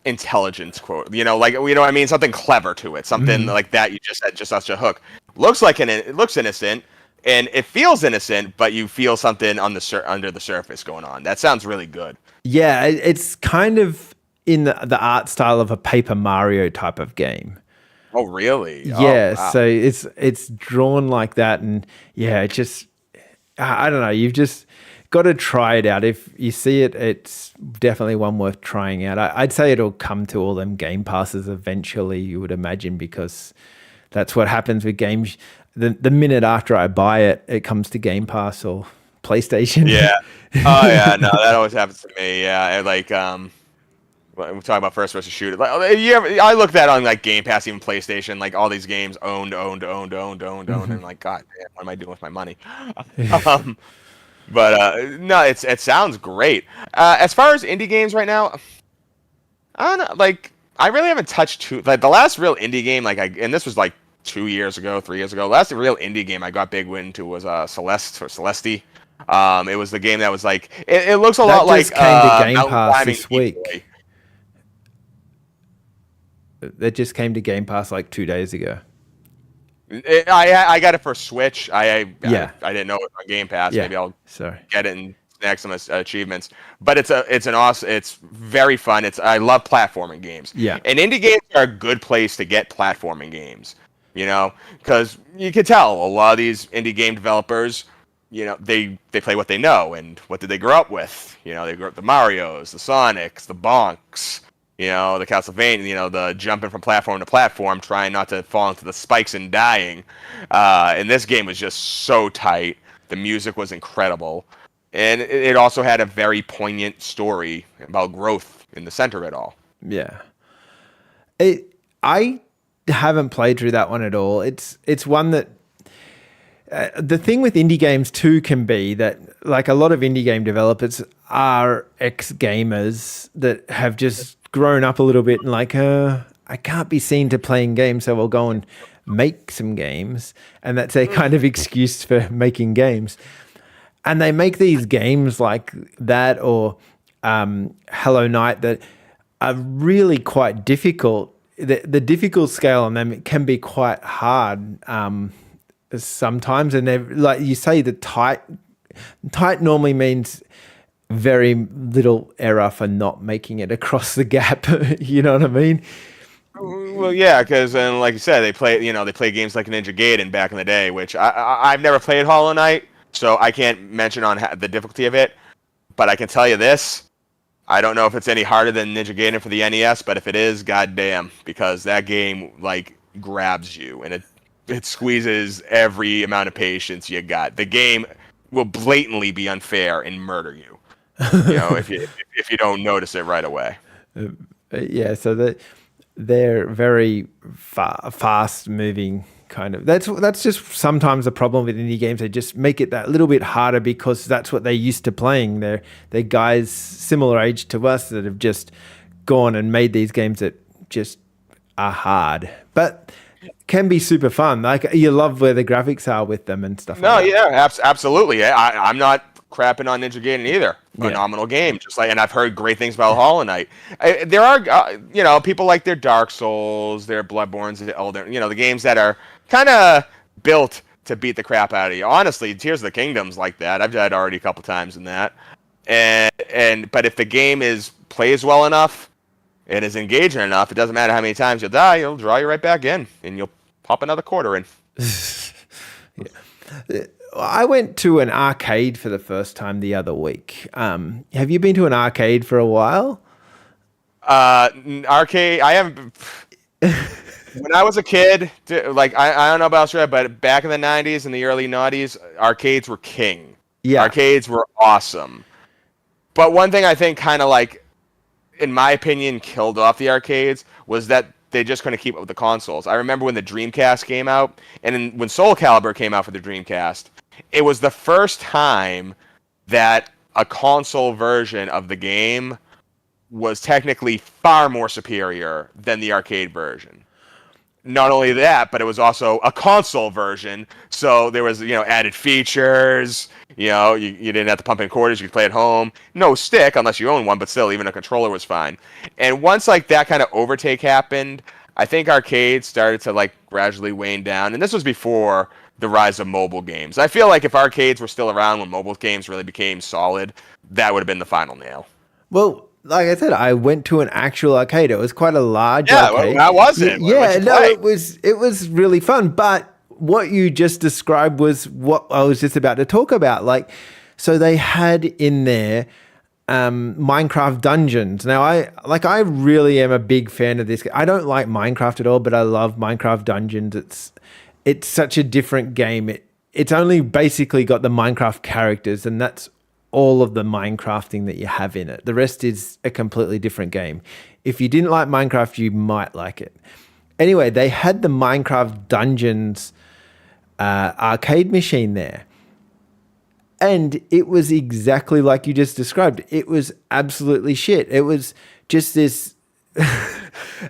intelligence quote, you know, like, you know what I mean, something clever to it, something like that. You just said just such a hook. It looks innocent and it feels innocent, but you feel something under the surface going on. That sounds really good. Yeah, it's kind of in the art style of a Paper Mario type of game. Oh, really? Yeah, oh, wow. So it's drawn like that, and yeah, it just, I don't know, you've just got to try it out. If you see it, it's definitely one worth trying out. I'd say it'll come to all them Game Passes eventually, you would imagine, because that's what happens with games. The minute after I buy it, it comes to Game Pass or PlayStation. Yeah. Oh, yeah. No, that always happens to me. Yeah. Like, we're talking about first person shooter. Like, I look at that on like Game Pass, even PlayStation, like all these games owned, and like, God damn, what am I doing with my money? But no, it sounds great. As far as indie games right now, I don't know. Like, I really haven't touched like the last real indie game, and this was like 3 years ago. The last real indie game I got big into was Celeste. It was the game that was like, it looks a lot like came to Game Pass this week. That just came to Game Pass like 2 days ago. I got it for Switch. I didn't know it was on Game Pass. Yeah. Maybe I'll get it and snag some achievements. But it's very fun. I love platforming games. Yeah. And indie games are a good place to get platforming games. Because you can tell a lot of these indie game developers, they play what they know, and what did they grow up with? They grew up the Marios, the Sonics, the Bonks, the Castlevania, the jumping from platform to platform, trying not to fall into the spikes and dying. And this game was just so tight. The music was incredible. And it also had a very poignant story about growth in the center of it all. Yeah. I haven't played through that one at all. It's one that the thing with indie games too can be that, like, a lot of indie game developers are ex-gamers that have just grown up a little bit and like, I can't be seen to playing games, so I'll go and make some games. And that's a kind of excuse for making games. And they make these games like that, or Hello Night, that are really quite difficult. The difficult scale on them can be quite hard sometimes. And they're, like you say, the tight normally means very little error for not making it across the gap. You know what I mean? Well, yeah, because like you said, they play games like Ninja Gaiden back in the day, which I've never played Hollow Knight, so I can't mention on the difficulty of it. But I can tell you this: I don't know if it's any harder than Ninja Gaiden for the NES, but if it is, goddamn, because that game like grabs you and it squeezes every amount of patience you got. The game will blatantly be unfair and murder you, if you don't notice it right away. Yeah, so they're very fast moving kind of. That's just sometimes a problem with indie games. They just make it that little bit harder because that's what they're used to playing. They're guys similar age to us that have just gone and made these games that just are hard, but can be super fun. Like, you love where the graphics are with them and stuff. No, yeah, absolutely. I'm not crapping on Ninja Gaiden either. Phenomenal game, and I've heard great things about Hollow Knight. There are, people like their Dark Souls, their Bloodborns, the games that are kind of built to beat the crap out of you. Honestly, Tears of the Kingdom's like that. I've died already a couple times in that. But if the game plays well enough, and is engaging enough, it doesn't matter how many times you'll die, it'll draw you right back in, and you'll pop another quarter in. Yeah. I went to an arcade for the first time the other week. Have you been to an arcade for a while? Arcade, I haven't. When I was a kid, like, I don't know about Australia, but back in the 90s and the early 90s, arcades were king. Yeah. Arcades were awesome. But one thing I think kind of, like, in my opinion, killed off the arcades was that they just couldn't keep up with the consoles. I remember when the Dreamcast came out, and when Soul Calibur came out for the Dreamcast, it was the first time that a console version of the game was technically far more superior than the arcade version. Not only that, but it was also a console version, so there was, added features. You didn't have to pump in quarters. You could play at home. No stick, unless you own one, but still, even a controller was fine. And once, like, that kind of overtake happened, I think arcades started to, like, gradually wane down. And this was before the rise of mobile games. I feel like if arcades were still around when mobile games really became solid, that would have been the final nail. Well, like I said, I went to an actual arcade. It was quite a large arcade. Yeah, how was it? Yeah, no, it was really fun. But what you just described was what I was just about to talk about. Like, so they had in there Minecraft Dungeons. Now, I really am a big fan of this. I don't like Minecraft at all, but I love Minecraft Dungeons. It's such a different game. It's only basically got the Minecraft characters, and that's all of the Minecrafting that you have in it. The rest is a completely different game. If you didn't like Minecraft, you might like it. Anyway, they had the Minecraft Dungeons arcade machine there. And it was exactly like you just described. It was absolutely shit. It was just this...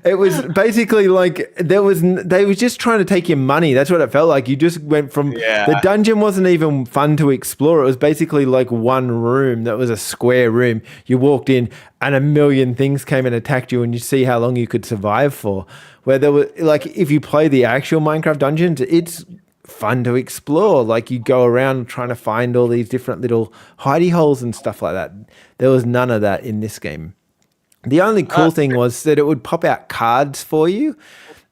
It was basically like they were just trying to take your money. That's what it felt like. You just went from the dungeon wasn't even fun to explore. It was basically like one room that was a square room. You walked in and a million things came and attacked you, and you see how long you could survive for. Where there were, like, if you play the actual Minecraft Dungeons, it's fun to explore. Like you go around trying to find all these different little hidey holes and stuff like that. There was none of that in this game. The only cool thing was that it would pop out cards for you,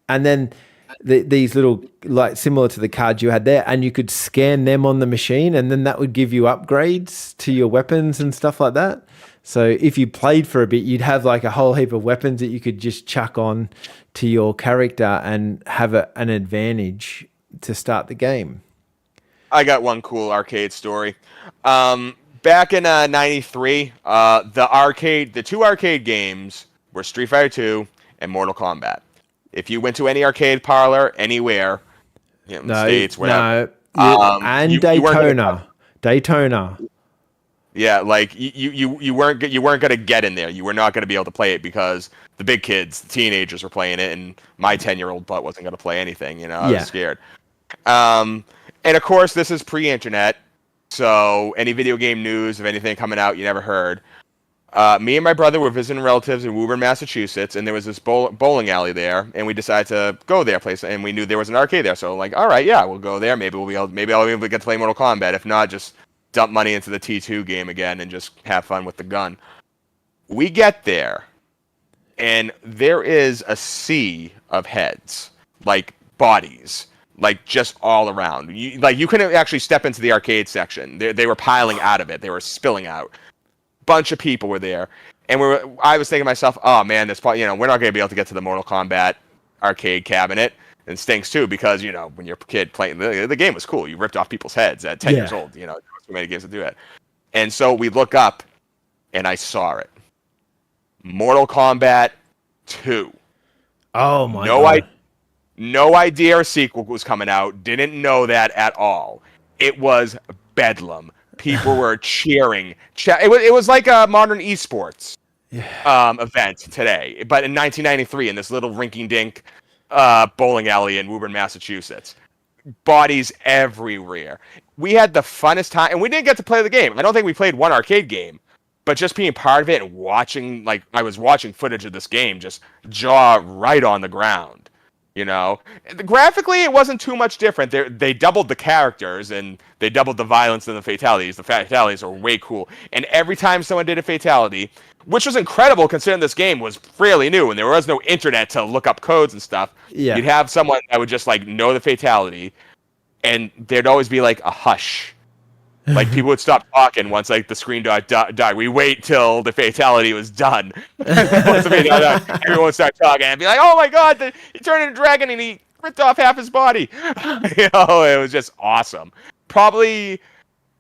and then these little, like similar to the cards you had there, and you could scan them on the machine, and then that would give you upgrades to your weapons and stuff like that. So if you played for a bit, you'd have like a whole heap of weapons that you could just chuck on to your character and have an advantage to start the game. I got one cool arcade story. Back in '93, the two arcade games were Street Fighter 2 and Mortal Kombat. If you went to any arcade parlor anywhere, in the States, whatever, and Daytona. Daytona. Yeah, like you weren't gonna get in there. You were not gonna be able to play it because the big kids, the teenagers, were playing it, and my 10-year-old butt wasn't gonna play anything. You know, I was scared. And of course, this is pre-internet, so any video game news of anything coming out you never heard. Me and my brother were visiting relatives in Woburn, Massachusetts, and there was this bowling alley there, and we decided to go there, and we knew there was an arcade there, so I'm like, all right, yeah, we'll go there. Maybe I'll be able to get to play Mortal Kombat. If not, just dump money into the T2 game again and just have fun with the gun. We get there, and there is a sea of heads, like bodies, like just all around. You couldn't actually step into the arcade section. They were piling out of it. They were spilling out. Bunch of people were there, and I was thinking to myself, oh man, we're not going to be able to get to the Mortal Kombat arcade cabinet. And stinks too, because when you're a kid playing the game was cool. You ripped off people's heads at 10 years old. There was so many games to do that. And so we look up, and I saw it. Mortal Kombat 2. Oh my God. No idea a sequel was coming out. Didn't know that at all. It was bedlam. People were cheering. It was like a modern esports event today, but in 1993 in this little rinky-dink bowling alley in Woburn, Massachusetts. Bodies everywhere. We had the funnest time, and we didn't get to play the game. I don't think we played one arcade game, but just being part of it and watching, like I was watching footage of this game, just jaw right on the ground. Graphically, it wasn't too much different. They doubled the characters and they doubled the violence and the fatalities. The fatalities are way cool. And every time someone did a fatality, which was incredible considering this game was fairly new and there was no internet to look up codes and stuff, you'd have someone that would just like know the fatality, and there'd always be like a hush. Like people would stop talking once like the screen died. We wait till the fatality was done. Once the fatality died, everyone would start talking and be like, "Oh my God, he turned into a dragon and he ripped off half his body." It was just awesome. Probably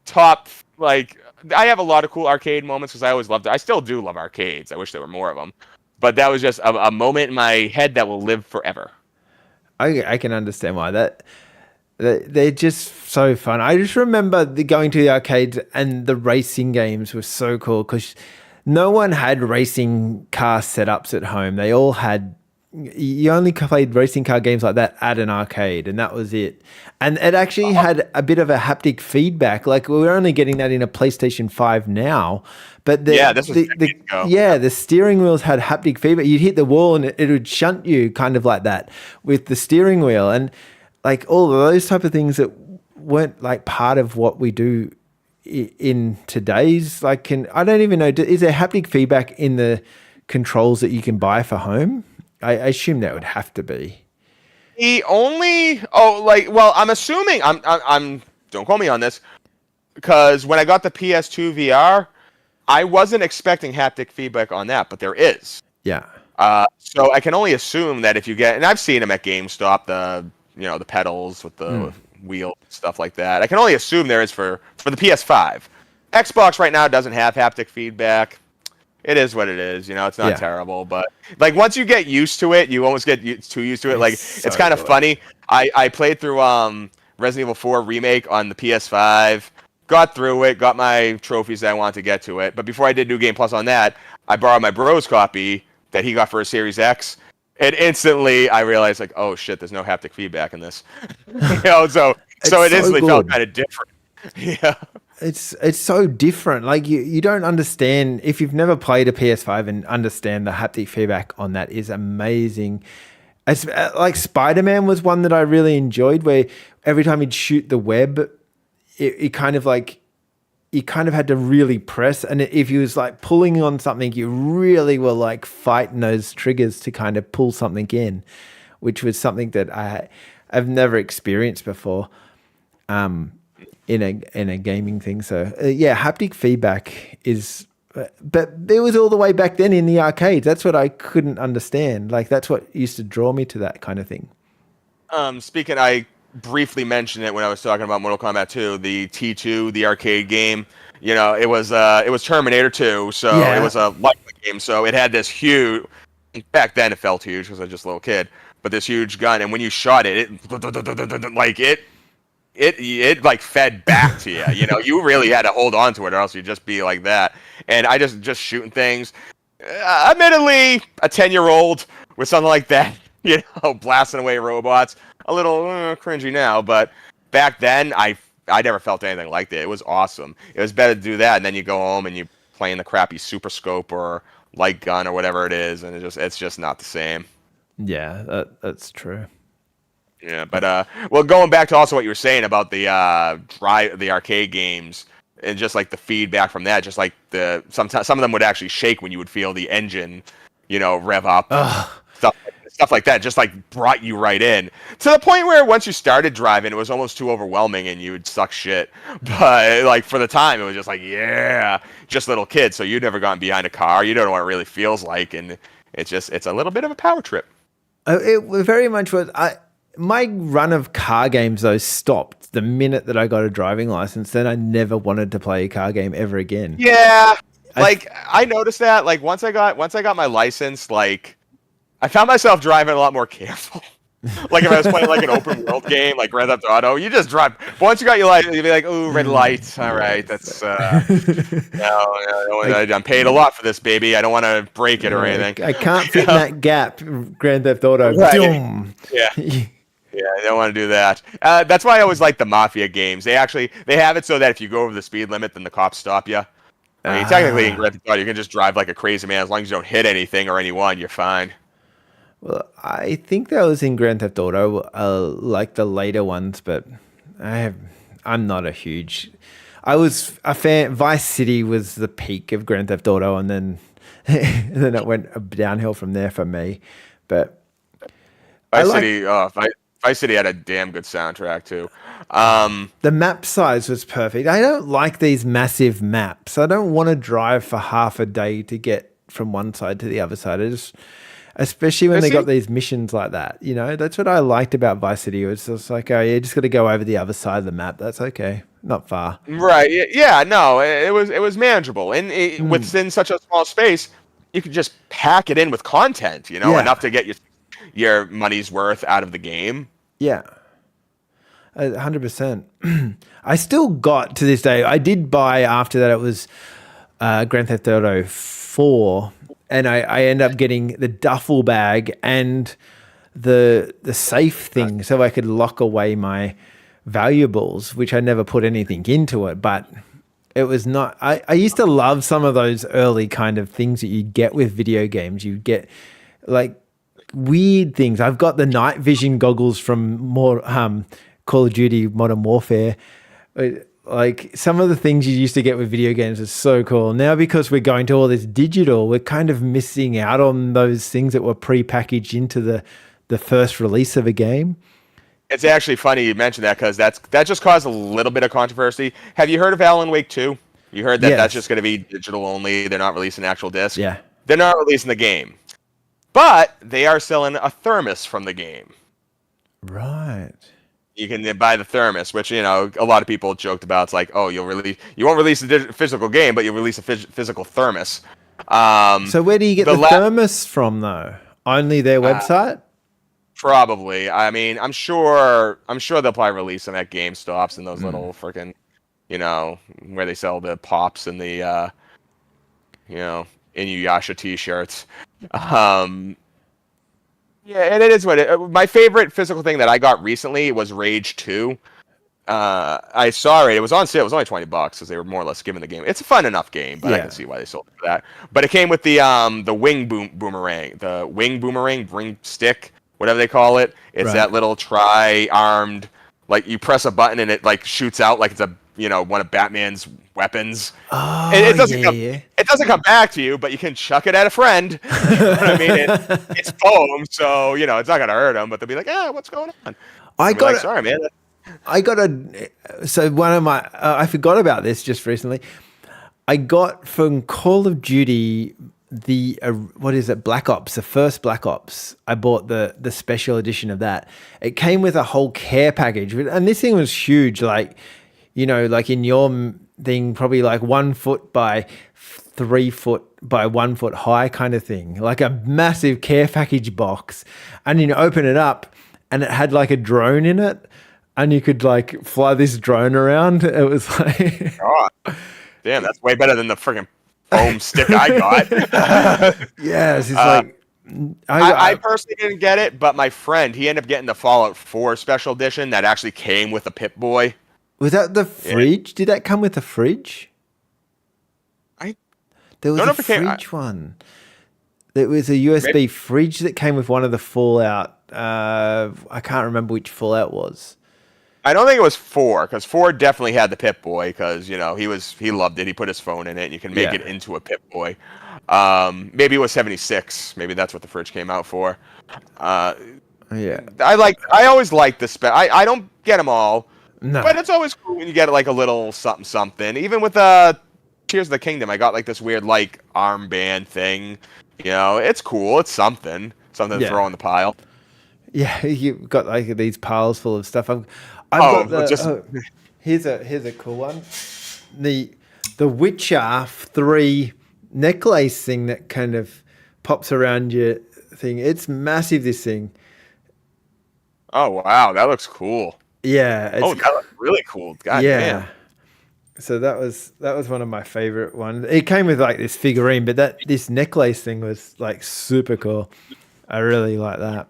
top, like, I have a lot of cool arcade moments because I always loved it. I still do love arcades. I wish there were more of them, but that was just a moment in my head that will live forever. I can understand why they're just so fun. I just remember going to the arcades, and the racing games were so cool because no one had racing car setups at home. They all had, you only played racing car games like that at an arcade, and that was it. And it actually had a bit of a haptic feedback. Like we're only getting that in a PlayStation 5 now, but the steering wheels had haptic feedback. You'd hit the wall and it would shunt you kind of like that with the steering wheel. And like all of those type of things that weren't like part of what we do in today's, I don't even know, is there haptic feedback in the controls that you can buy for home? I assume that would have to be. I'm assuming, I'm don't quote me on this, because when I got the PS2 VR, I wasn't expecting haptic feedback on that, but there is. Yeah. So I can only assume that if you get, and I've seen them at GameStop, the pedals with the wheel, stuff like that. I can only assume there is for the PS5. Xbox right now doesn't have haptic feedback. It is what it is. It's not terrible, but like once you get used to it, you almost get too used to it. Like it's kind of funny. I played through Resident Evil 4 Remake on the PS5, got through it, got my trophies that I wanted to get to it. But before I did New Game Plus on that, I borrowed my bro's copy that he got for a Series X. And instantly, I realized, like, oh shit, there's no haptic feedback in this. So it instantly felt kind of different. Yeah, it's so different. Like you don't understand if you've never played a PS5 and understand the haptic feedback on that is amazing. Like Spider-Man was one that I really enjoyed, where every time he'd shoot the web, it kind of like you kind of had to really press, and if you was like pulling on something, you really were like fighting those triggers to kind of pull something in, which was something that I've never experienced before in a gaming thing. So yeah, haptic feedback is. But it was all the way back then in the arcades. That's what I couldn't understand. Like that's what used to draw me to that kind of thing. Speaking, I briefly mentioned it when I was talking about Mortal Kombat 2, the T2, the arcade game. You know, it was Terminator 2, so Yeah. it was a lifelike game. So it had this huge. Back then, it felt huge because I was just a little kid. But this huge gun, and when you shot it, it like fed back to you. You know, you really had to hold on to it, or else you'd just be like that. And I just shooting things. Admittedly, a 10-year-old with something like that, you know, blasting away robots, a little cringy now. But back then, I never felt anything like that. It was awesome. It was better to do that, and then you go home and you playing the crappy Super Scope or light gun or whatever it is, and it's just not the same. Yeah, that's true. Yeah, but well, going back to also what you were saying about the the arcade games and just like the feedback from that, just like sometimes some of them would actually shake when you would feel the engine, you know, rev up, stuff like that, just like brought you right in to the point where once you started driving, it was almost too overwhelming and you would suck shit. But like for the time, it was just like yeah, just little kids, so you'd never gotten behind a car, you don't know what it really feels like, and it's a little bit of a power trip. It very much was. My run of car games though stopped the minute that I got a driving license. Then I never wanted to play a car game ever again. Yeah, like I noticed that. Like once I got my license, like I found myself driving a lot more careful. Like if I was playing like an open world game, like Grand Theft Auto, you just drive. But once you got your license, you'd be like, "Ooh, red light. All right, that's no, I'm paid a lot for this, baby. I don't want to break it or anything. I can't fit in that gap. Grand Theft Auto. Right. Yeah. Yeah, I don't want to do that. That's why I always like the Mafia games. They have it so that if you go over the speed limit, then the cops stop you. I mean, technically in Grand Theft Auto, you can just drive like a crazy man as long as you don't hit anything or anyone, you're fine. Well, I think that was in Grand Theft Auto, like the later ones, but I'm not a huge. I was a fan. Vice City was the peak of Grand Theft Auto, and then it went downhill from there for me. But Vice City had a damn good soundtrack too. The map size was perfect. I don't like these massive maps. I don't want to drive for half a day to get from one side to the other side. Especially when they got these missions like that. You know, that's what I liked about Vice City. It was just like, oh, yeah, just got to go over the other side of the map. That's okay. Not far. Right. Yeah. No, it was manageable, and within such a small space, you could just pack it in with content. You know, enough to get your money's worth out of the game. Yeah, 100%. I still got to this day. I did buy after that. It was Grand Theft Auto 4, and I ended up getting the duffel bag and the safe thing, so I could lock away my valuables, which I never put anything into it. But it was not. I used to love some of those early kind of things that you get with video games. You get like weird things. I've got the night vision goggles from more Call of Duty Modern Warfare. Like some of the things you used to get with video games is so cool. Now because we're going to all this digital, we're kind of missing out on those things that were pre-packaged into the first release of a game. It's actually funny you mentioned that because that just caused a little bit of controversy. Have you heard of Alan Wake 2? You heard that that's just going to be digital only. They're not releasing actual disc. Yeah. They're not releasing the game. But they are selling a thermos from the game. Right. You can buy the thermos, which, you know, a lot of people joked about. It's like, oh, you won't release a physical game, but you'll release a physical thermos. So where do you get the thermos from, though? Only their website? Probably. I mean, I'm sure they'll probably release them at GameStops and those little freaking, you know, where they sell the pops and the, you know, Inuyasha T-shirts. Yeah, and it is my favorite physical thing that I got recently was Rage 2. I saw it. It was on sale. It was only $20 because they were more or less giving the game. It's a fun enough game, but I can see why they sold it for that. But it came with the wing boomerang, ring stick whatever they call it. It's Right. that little tri-armed, like you press a button and it like shoots out like it's a one of Batman's weapons. Oh, It doesn't yeah, come. yeah. It doesn't come back to you, but you can chuck it at a friend. You know what I mean? It's foam, so it's not gonna hurt them. But they'll be like, "Yeah, what's going on?" I I'll be like, got "Sorry, man." I got so one of my I forgot about this just recently. I got from Call of Duty the what is it, Black Ops, the first Black Ops. I bought the special edition of that. It came with a whole care package, and this thing was huge, like like in your thing, probably like 1 foot by 3 foot by 1 foot high kind of thing, like a massive care package box. And you open it up and it had like a drone in it, and you could like fly this drone around. It was like, Oh, damn, that's way better than the freaking foam stick I got. yeah, it's just like, I personally didn't get it, but my friend, he ended up getting the Fallout 4 special edition that actually came with a Pip-Boy. was that the fridge? Did that come with the fridge? There was don't know a if it came- fridge one. There was a USB fridge that came with one of the Fallout. I can't remember which Fallout was. I don't think it was 4, because 4 definitely had the Pip-Boy, because he loved it. He put his phone in it, and you can make it into a Pip-Boy. Maybe it was 76. Maybe that's what the fridge came out for. Yeah. I always like the spec. I don't get them all, No. but it's always cool when you get like a little something something. Even with Tears of the Kingdom, I got like this weird like armband thing. It's cool. It's something to throw in the pile. Yeah, you've got like these piles full of stuff. Here's a cool one. The Witcher 3 necklace thing that kind of pops around your thing. It's massive, this thing. Oh wow, that looks cool. Yeah. That looks really cool. God damn. So that was one of my favorite ones. It came with like this figurine, but this necklace thing was like super cool. I really like that.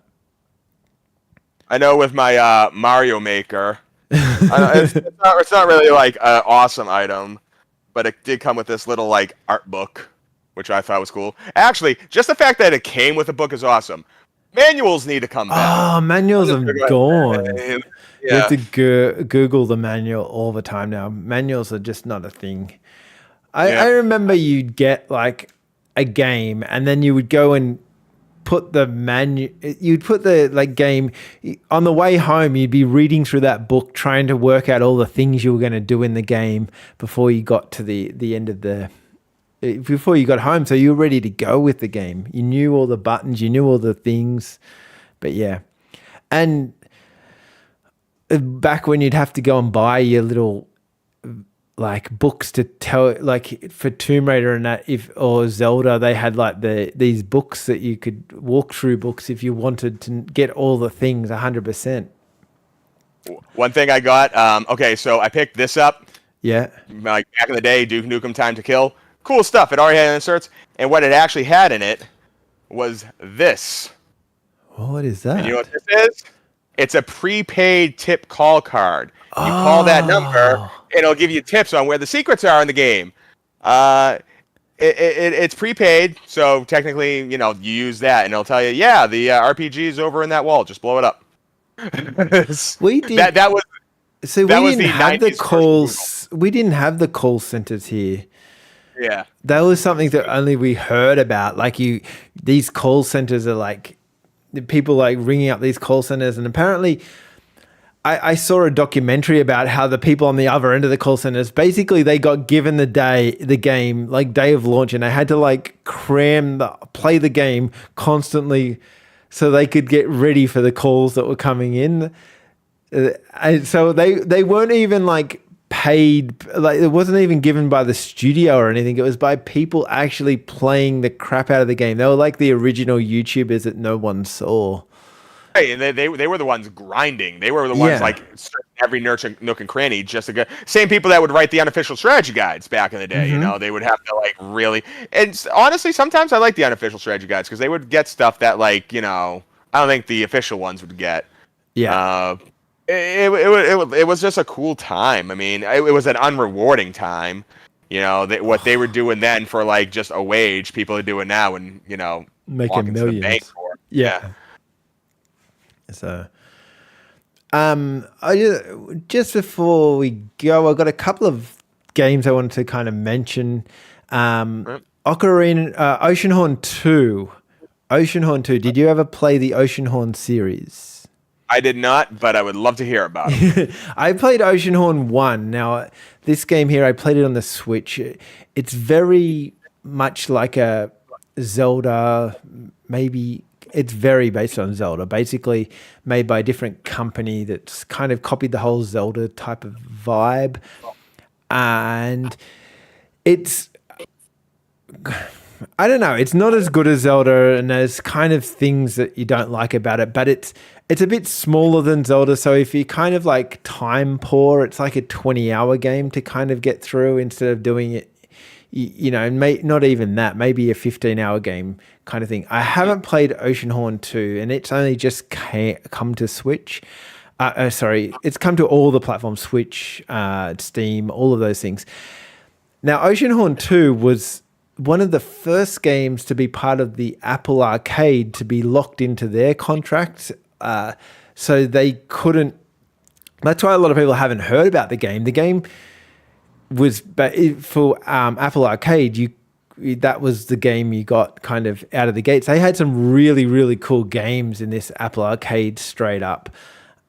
I know with my Mario Maker, it's not really like an awesome item, but it did come with this little like art book, which I thought was cool. Actually, just the fact that it came with a book is awesome. Manuals need to come back. Oh, manuals have gone. Yeah. You have to Google the manual all the time now. Manuals are just not a thing. I remember you'd get like a game, and then you would go and put the like game on the way home. You'd be reading through that book, trying to work out all the things you were going to do in the game before you got to the end of before you got home. So you were ready to go with the game. You knew all the buttons, you knew all the things. But yeah. And back when you'd have to go and buy your little like books to tell, like for Tomb Raider and that, or Zelda, they had like these books that you could walk through books if you wanted to get all the things 100%. One thing I got, okay, so I picked this up. Yeah. Like back in the day, Duke Nukem Time to Kill. Cool stuff. It already had inserts. And what it actually had in it was this. What is that? And you know what this is? It's a prepaid tip call card. You call that number, and it'll give you tips on where the secrets are in the game. It's prepaid, so technically, you use that, and it'll tell you, yeah, the RPG is over in that wall. Just blow it up. We did. That was. So that we was didn't the have the 90s calls. We didn't have the call centers here. Yeah. That was something that only we heard about. Like these call centers are like people like ringing up these call centers, and apparently I saw a documentary about how the people on the other end of the call centers, basically they got given the game, like day of launch, and they had to like play the game constantly so they could get ready for the calls that were coming in. And so they weren't even like paid, like it wasn't even given by the studio or anything. It was by people actually playing the crap out of the game. They were like the original YouTubers that no one saw. Hey, and they were the ones grinding. They were the ones like searching every nook and cranny just to go. Same people that would write the unofficial strategy guides back in the day. Mm-hmm. They would have to like really. And honestly, sometimes I like the unofficial strategy guides because they would get stuff that like I don't think the official ones would get. Yeah. It was just a cool time. I mean, it was an unrewarding time. What they were doing then for like just a wage, people are doing now, and making millions. bank for. Yeah. So, just before we go, I've got a couple of games I wanted to kind of mention. Oceanhorn 2. Oceanhorn 2. Did you ever play the Oceanhorn series? I did not, but I would love to hear about it. I played Oceanhorn 1. Now, this game here, I played it on the Switch. It's very much like a Zelda, maybe it's very based on Zelda, basically made by a different company that's kind of copied the whole Zelda type of vibe. And it's, I don't know, it's not as good as Zelda, and there's kind of things that you don't like about it, but it's a bit smaller than Zelda. So if you kind of like time poor, it's like a 20-hour game to kind of get through instead of doing it, not even that, maybe a 15-hour game kind of thing. I haven't played Oceanhorn 2, and it's only just come to Switch. It's come to all the platforms, Switch, Steam, all of those things. Now, Oceanhorn 2 was one of the first games to be part of the Apple Arcade to be locked into their contract. So they couldn't. That's why a lot of people haven't heard about the game. The game was for Apple Arcade. That was the game you got kind of out of the gates. They had some really, really cool games in this Apple Arcade straight up.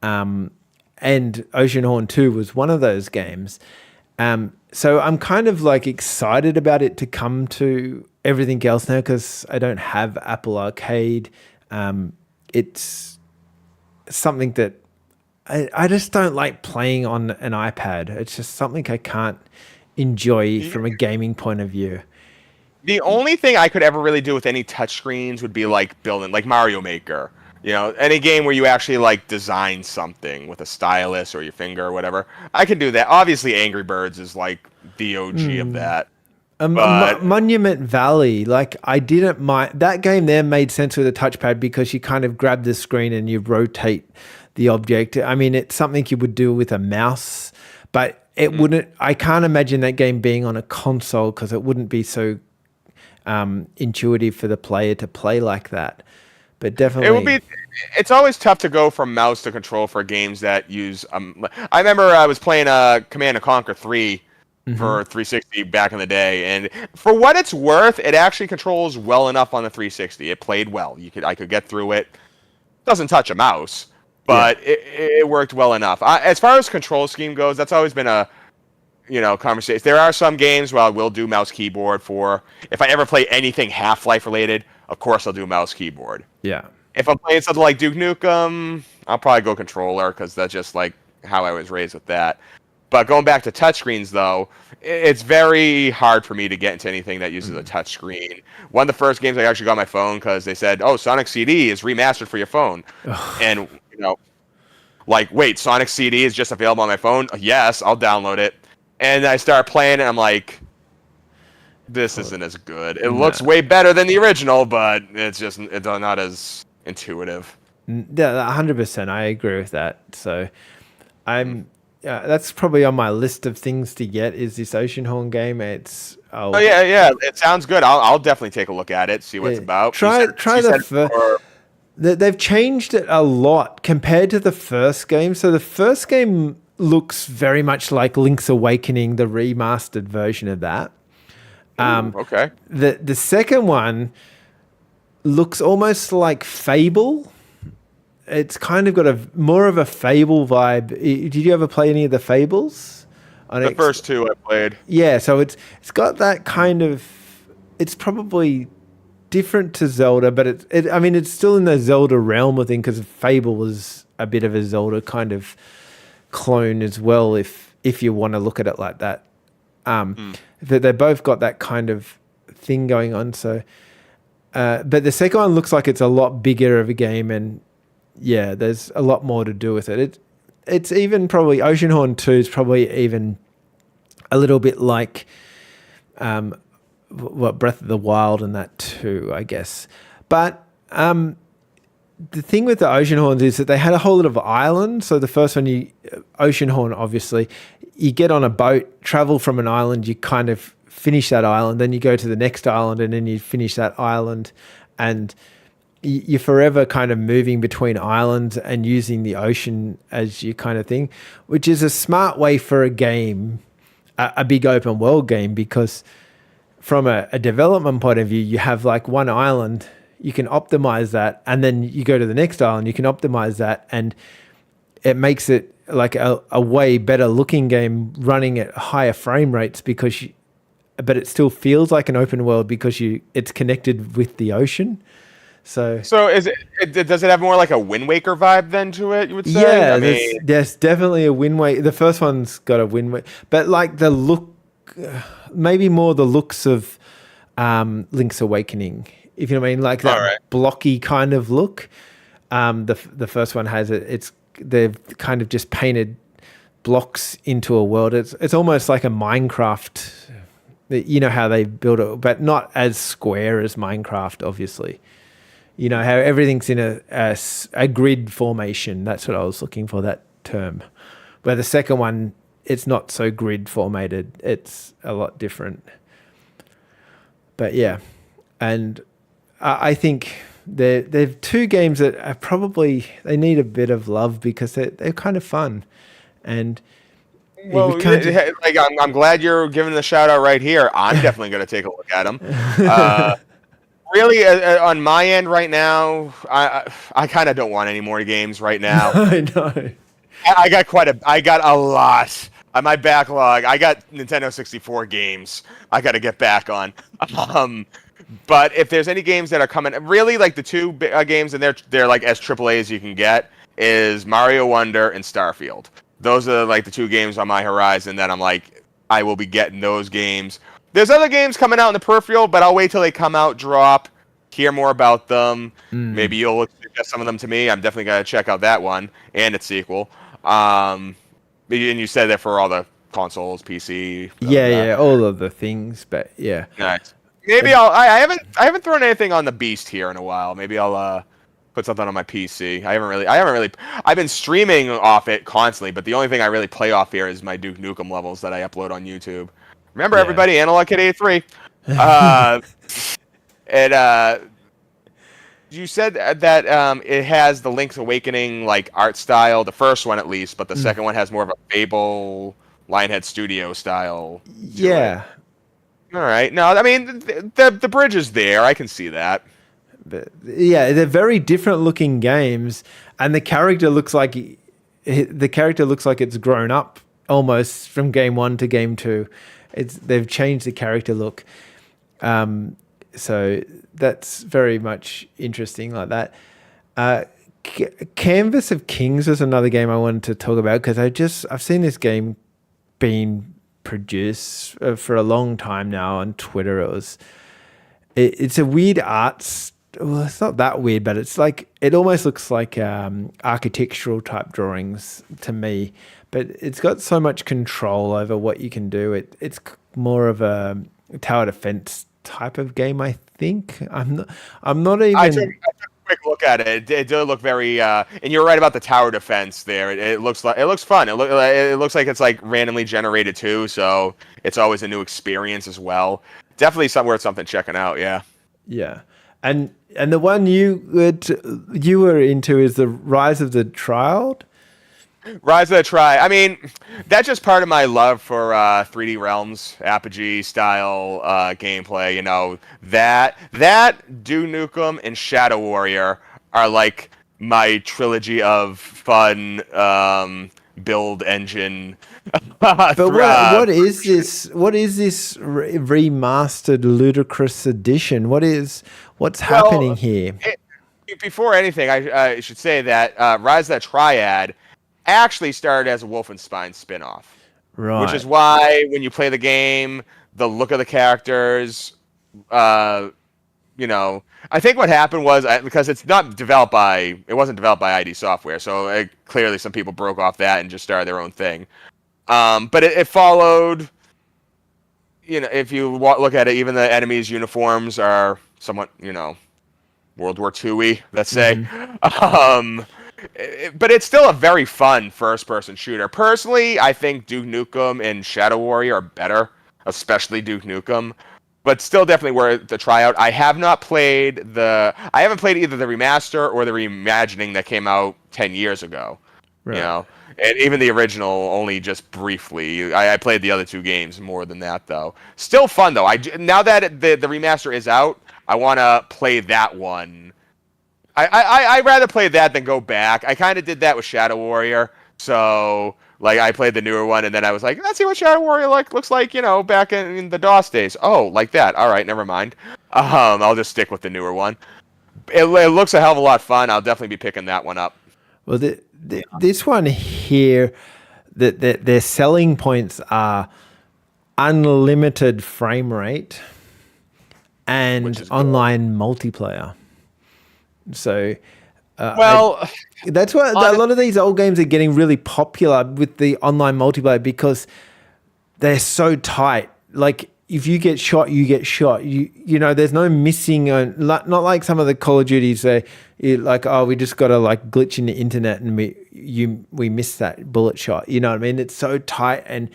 And Oceanhorn 2 was one of those games. So I'm kind of like excited about it to come to everything else now because I don't have Apple Arcade. It's something that I just don't like playing on an iPad. It's just something I can't enjoy from a gaming point of view. The only thing I could ever really do with any touchscreens would be like building, like Mario Maker. Any game where you actually like design something with a stylus or your finger or whatever. I can do that. Obviously, Angry Birds is like the OG of that. Monument Valley, like I didn't mind that game. There made sense with a touchpad because you kind of grab the screen and you rotate the object. I mean, it's something you would do with a mouse, but it wouldn't. I can't imagine that game being on a console because it wouldn't be so intuitive for the player to play like that. But definitely, it would be. It's always tough to go from mouse to control for games that use. I remember I was playing Command & Conquer 3 for 360 back in the day, and for what it's worth, it actually controls well enough on the 360. It played well. I could get through it. Doesn't touch a mouse, but it worked well enough. As far as control scheme goes, that's always been a conversation. There are some games where I will do mouse keyboard for. If I ever play anything Half-Life related, of course I'll do mouse keyboard. Yeah. If I'm playing something like Duke Nukem, I'll probably go controller because that's just like how I was raised with that. But going back to touchscreens, though, it's very hard for me to get into anything that uses a touchscreen. One of the first games I actually got on my phone because they said, "Oh, Sonic CD is remastered for your phone," and like, wait, Sonic CD is just available on my phone? Yes, I'll download it. And I start playing, and I'm like, this isn't as good. It looks way better than the original, but it's not as intuitive. Yeah, 100%. I agree with that. So that's probably on my list of things to get is this Oceanhorn game. Yeah. It sounds good. I'll definitely take a look at it, see what it's about. They've changed it a lot compared to the first game. So the first game looks very much like Link's Awakening, the remastered version of that. Okay. The second one looks almost like Fable. It's kind of got more of a Fable vibe. Did you ever play any of the Fables? The first two I played. Yeah, so it's got that kind of. It's probably different to Zelda, but it's still in the Zelda realm of thing because Fable was a bit of a Zelda kind of clone as well, if you want to look at it like that. They both got that kind of thing going on. So, but the second one looks like it's a lot bigger of a game, and yeah, there's a lot more to do with it. It's even probably Oceanhorn 2 is probably even a little bit like Breath of the Wild and that too, I guess. But the thing with the Oceanhorns is that they had a whole lot of islands. So the first one, Oceanhorn, obviously, you get on a boat, travel from an island, you kind of finish that island, then you go to the next island, and then you finish that island. And you're forever kind of moving between islands and using the ocean as your kind of thing, which is a smart way for a game, a big open world game, because from a development point of view, you have like one island, you can optimize that, and then you go to the next island, you can optimize that, and it makes it like a way better looking game running at higher frame rates but it still feels like an open world because it's connected with the ocean. So does it have more like a Wind Waker vibe then to it, you would say? Yeah, there's definitely a Wind Waker. The first one's got a Wind Waker, but like the look, maybe more the looks of Link's Awakening, if you know what I mean, like that blocky kind of look. The first one has it. They've kind of just painted blocks into a world. It's almost like a Minecraft. You know how they build it, but not as square as Minecraft, obviously. You know, how everything's in a grid formation. That's what I was looking for, that term. Where the second one, it's not so grid formatted. It's a lot different. But yeah, and I think they're two games that are they need a bit of love because they're kind of fun. And well, like I'm glad you're giving the shout out right here. I'm definitely going to take a look at them. Really, on my end right now, I kind of don't want any more games right now. I know. I got a lot on my backlog. I got Nintendo 64 games I got to get back on. But if there's any games that are coming, really like the two games, and they're like as AAA as you can get, is Mario Wonder and Starfield. Those are like the two games on my horizon that I'm like, I will be getting those games. There's other games coming out in the peripheral, but I'll wait till they come out, drop, hear more about them. Maybe you'll suggest some of them to me. I'm definitely going to check out that one and its sequel. And you said that for all the consoles, PC. Yeah, all of the things, but yeah. Nice. Maybe I haven't thrown anything on the Beast here in a while. Maybe I'll put something on my PC. I've been streaming off it constantly, but the only thing I really play off here is my Duke Nukem levels that I upload on YouTube. Remember, everybody, Analog Kid 83. And you said that it has the Link's Awakening like art style, the first one at least, but the second one has more of a Fable Lionhead Studio style. Yeah. All right. No, I mean the bridge is there. I can see that. But yeah, they're very different looking games, and the character looks like it's grown up almost from game 1 to game 2. They've changed the character look. So that's very much interesting like that. Canvas of Kings was another game I wanted to talk about because I've seen this game being produced for a long time now on Twitter. It's a weird well, it's not that weird, but it's like, it almost looks like architectural type drawings to me, but it's got so much control over what you can do. It's more of a tower defense type of game, I think. I'm not even. I took a quick look at it. It did look very, and you're right about the tower defense there. It looks fun. It looks like it's like randomly generated too, so it's always a new experience as well. Definitely worth something checking out. Yeah. Yeah, and the one you were into is the Rise of the Triad. Rise of the Triad. I mean, that's just part of my love for 3D Realms, Apogee style gameplay. You know, that Duke Nukem and Shadow Warrior are like my trilogy of fun build engine. But what is this? What is this remastered Ludicrous Edition? What's happening here? Before anything, I should say that Rise of the Triad actually started as a Wolfenstein spin-off. Right. Which is why when you play the game, the look of the characters, I think what happened was because it wasn't developed by ID Software, so clearly some people broke off that and just started their own thing. But it followed. If you look at it, even the enemies' uniforms are somewhat, World War II-y, let's say. Mm-hmm. But it's still a very fun first-person shooter. Personally, I think Duke Nukem and Shadow Warrior are better, especially Duke Nukem. but still definitely worth the tryout. I haven't played either the remaster or the reimagining that came out 10 years ago. Right. You know, and even the original only just briefly. I played the other two games more than that though. Still fun though. Now that the remaster is out, I want to play that one. I'd rather play that than go back. I kind of did that with Shadow Warrior. So like I played the newer one, and then I was like, let's see what Shadow Warrior looks like, back in the DOS days. Oh, like that. All right, never mind. I'll just stick with the newer one. It looks a hell of a lot of fun. I'll definitely be picking that one up. Well, this one here, their selling points are unlimited frame rate and online multiplayer. So, that's why a lot of these old games are getting really popular with the online multiplayer because they're so tight. Like, if you get shot, you get shot. You know, there's no missing. Not like some of the Call of Duties. We just got to like glitch in the internet and we missed that bullet shot. You know what I mean? It's so tight, and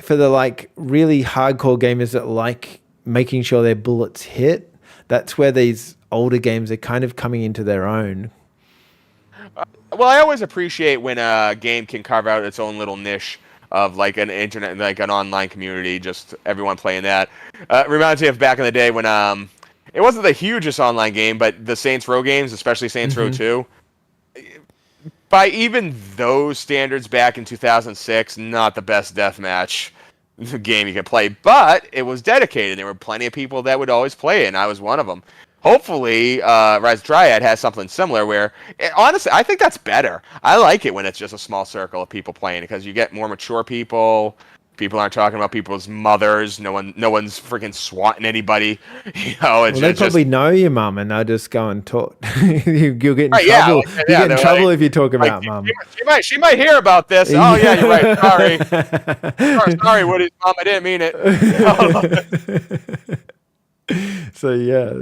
for the like really hardcore gamers that like making sure their bullets hit, that's where these older games are kind of coming into their own. Well, I always appreciate when a game can carve out its own little niche of like an internet, like an online community, just everyone playing that. Reminds me of back in the day when it wasn't the hugest online game, but the Saints Row games, especially Saints Row 2. By even those standards back in 2006, not the best deathmatch game you could play, but it was dedicated. There were plenty of people that would always play it, and I was one of them. Hopefully, Rise of Triad has something similar where, honestly, I think that's better. I like it when it's just a small circle of people playing because you get more mature people. People aren't talking about people's mothers. No one's freaking swatting anybody. They probably know your mum, and they'll just go and talk. You'll get in trouble. You get in trouble if you talk about mum. She might hear about this. Oh yeah, you're right. Sorry, Woody's mom. I didn't mean it. So yeah,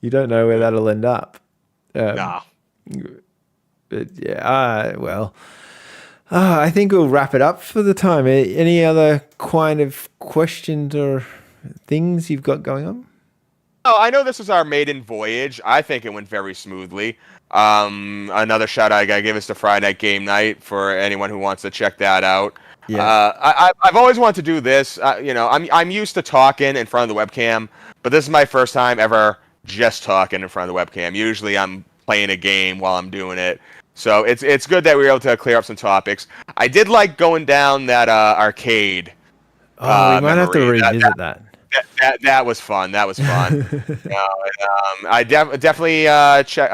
you don't know where that'll end up. No. But yeah. I think we'll wrap it up for the time. Any other kind of questions or things you've got going on? Oh, I know this was our maiden voyage. I think it went very smoothly. Another shout out I gotta give is to Friday Night Game Night for anyone who wants to check that out. Yeah. I've always wanted to do this. I'm used to talking in front of the webcam, but this is my first time ever just talking in front of the webcam. Usually I'm playing a game while I'm doing it. So it's good that we were able to clear up some topics. I did like going down that arcade. We might have to revisit that. That was fun. That was fun. I definitely check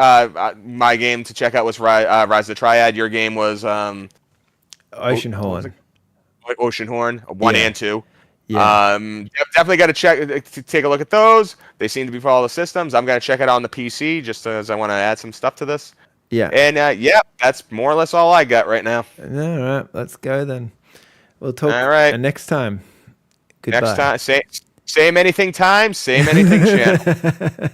my game to check out was Rise of the Triad. Your game was Oceanhorn. Oceanhorn 1 and 2. Yeah. Definitely got to take a look at those. They seem to be for all the systems. I'm gonna check it out on the PC just as I want to add some stuff to this. Yeah. And that's more or less all I got right now. All right, let's go then. We'll talk next time. Goodbye. Next time, same anything time, same anything channel.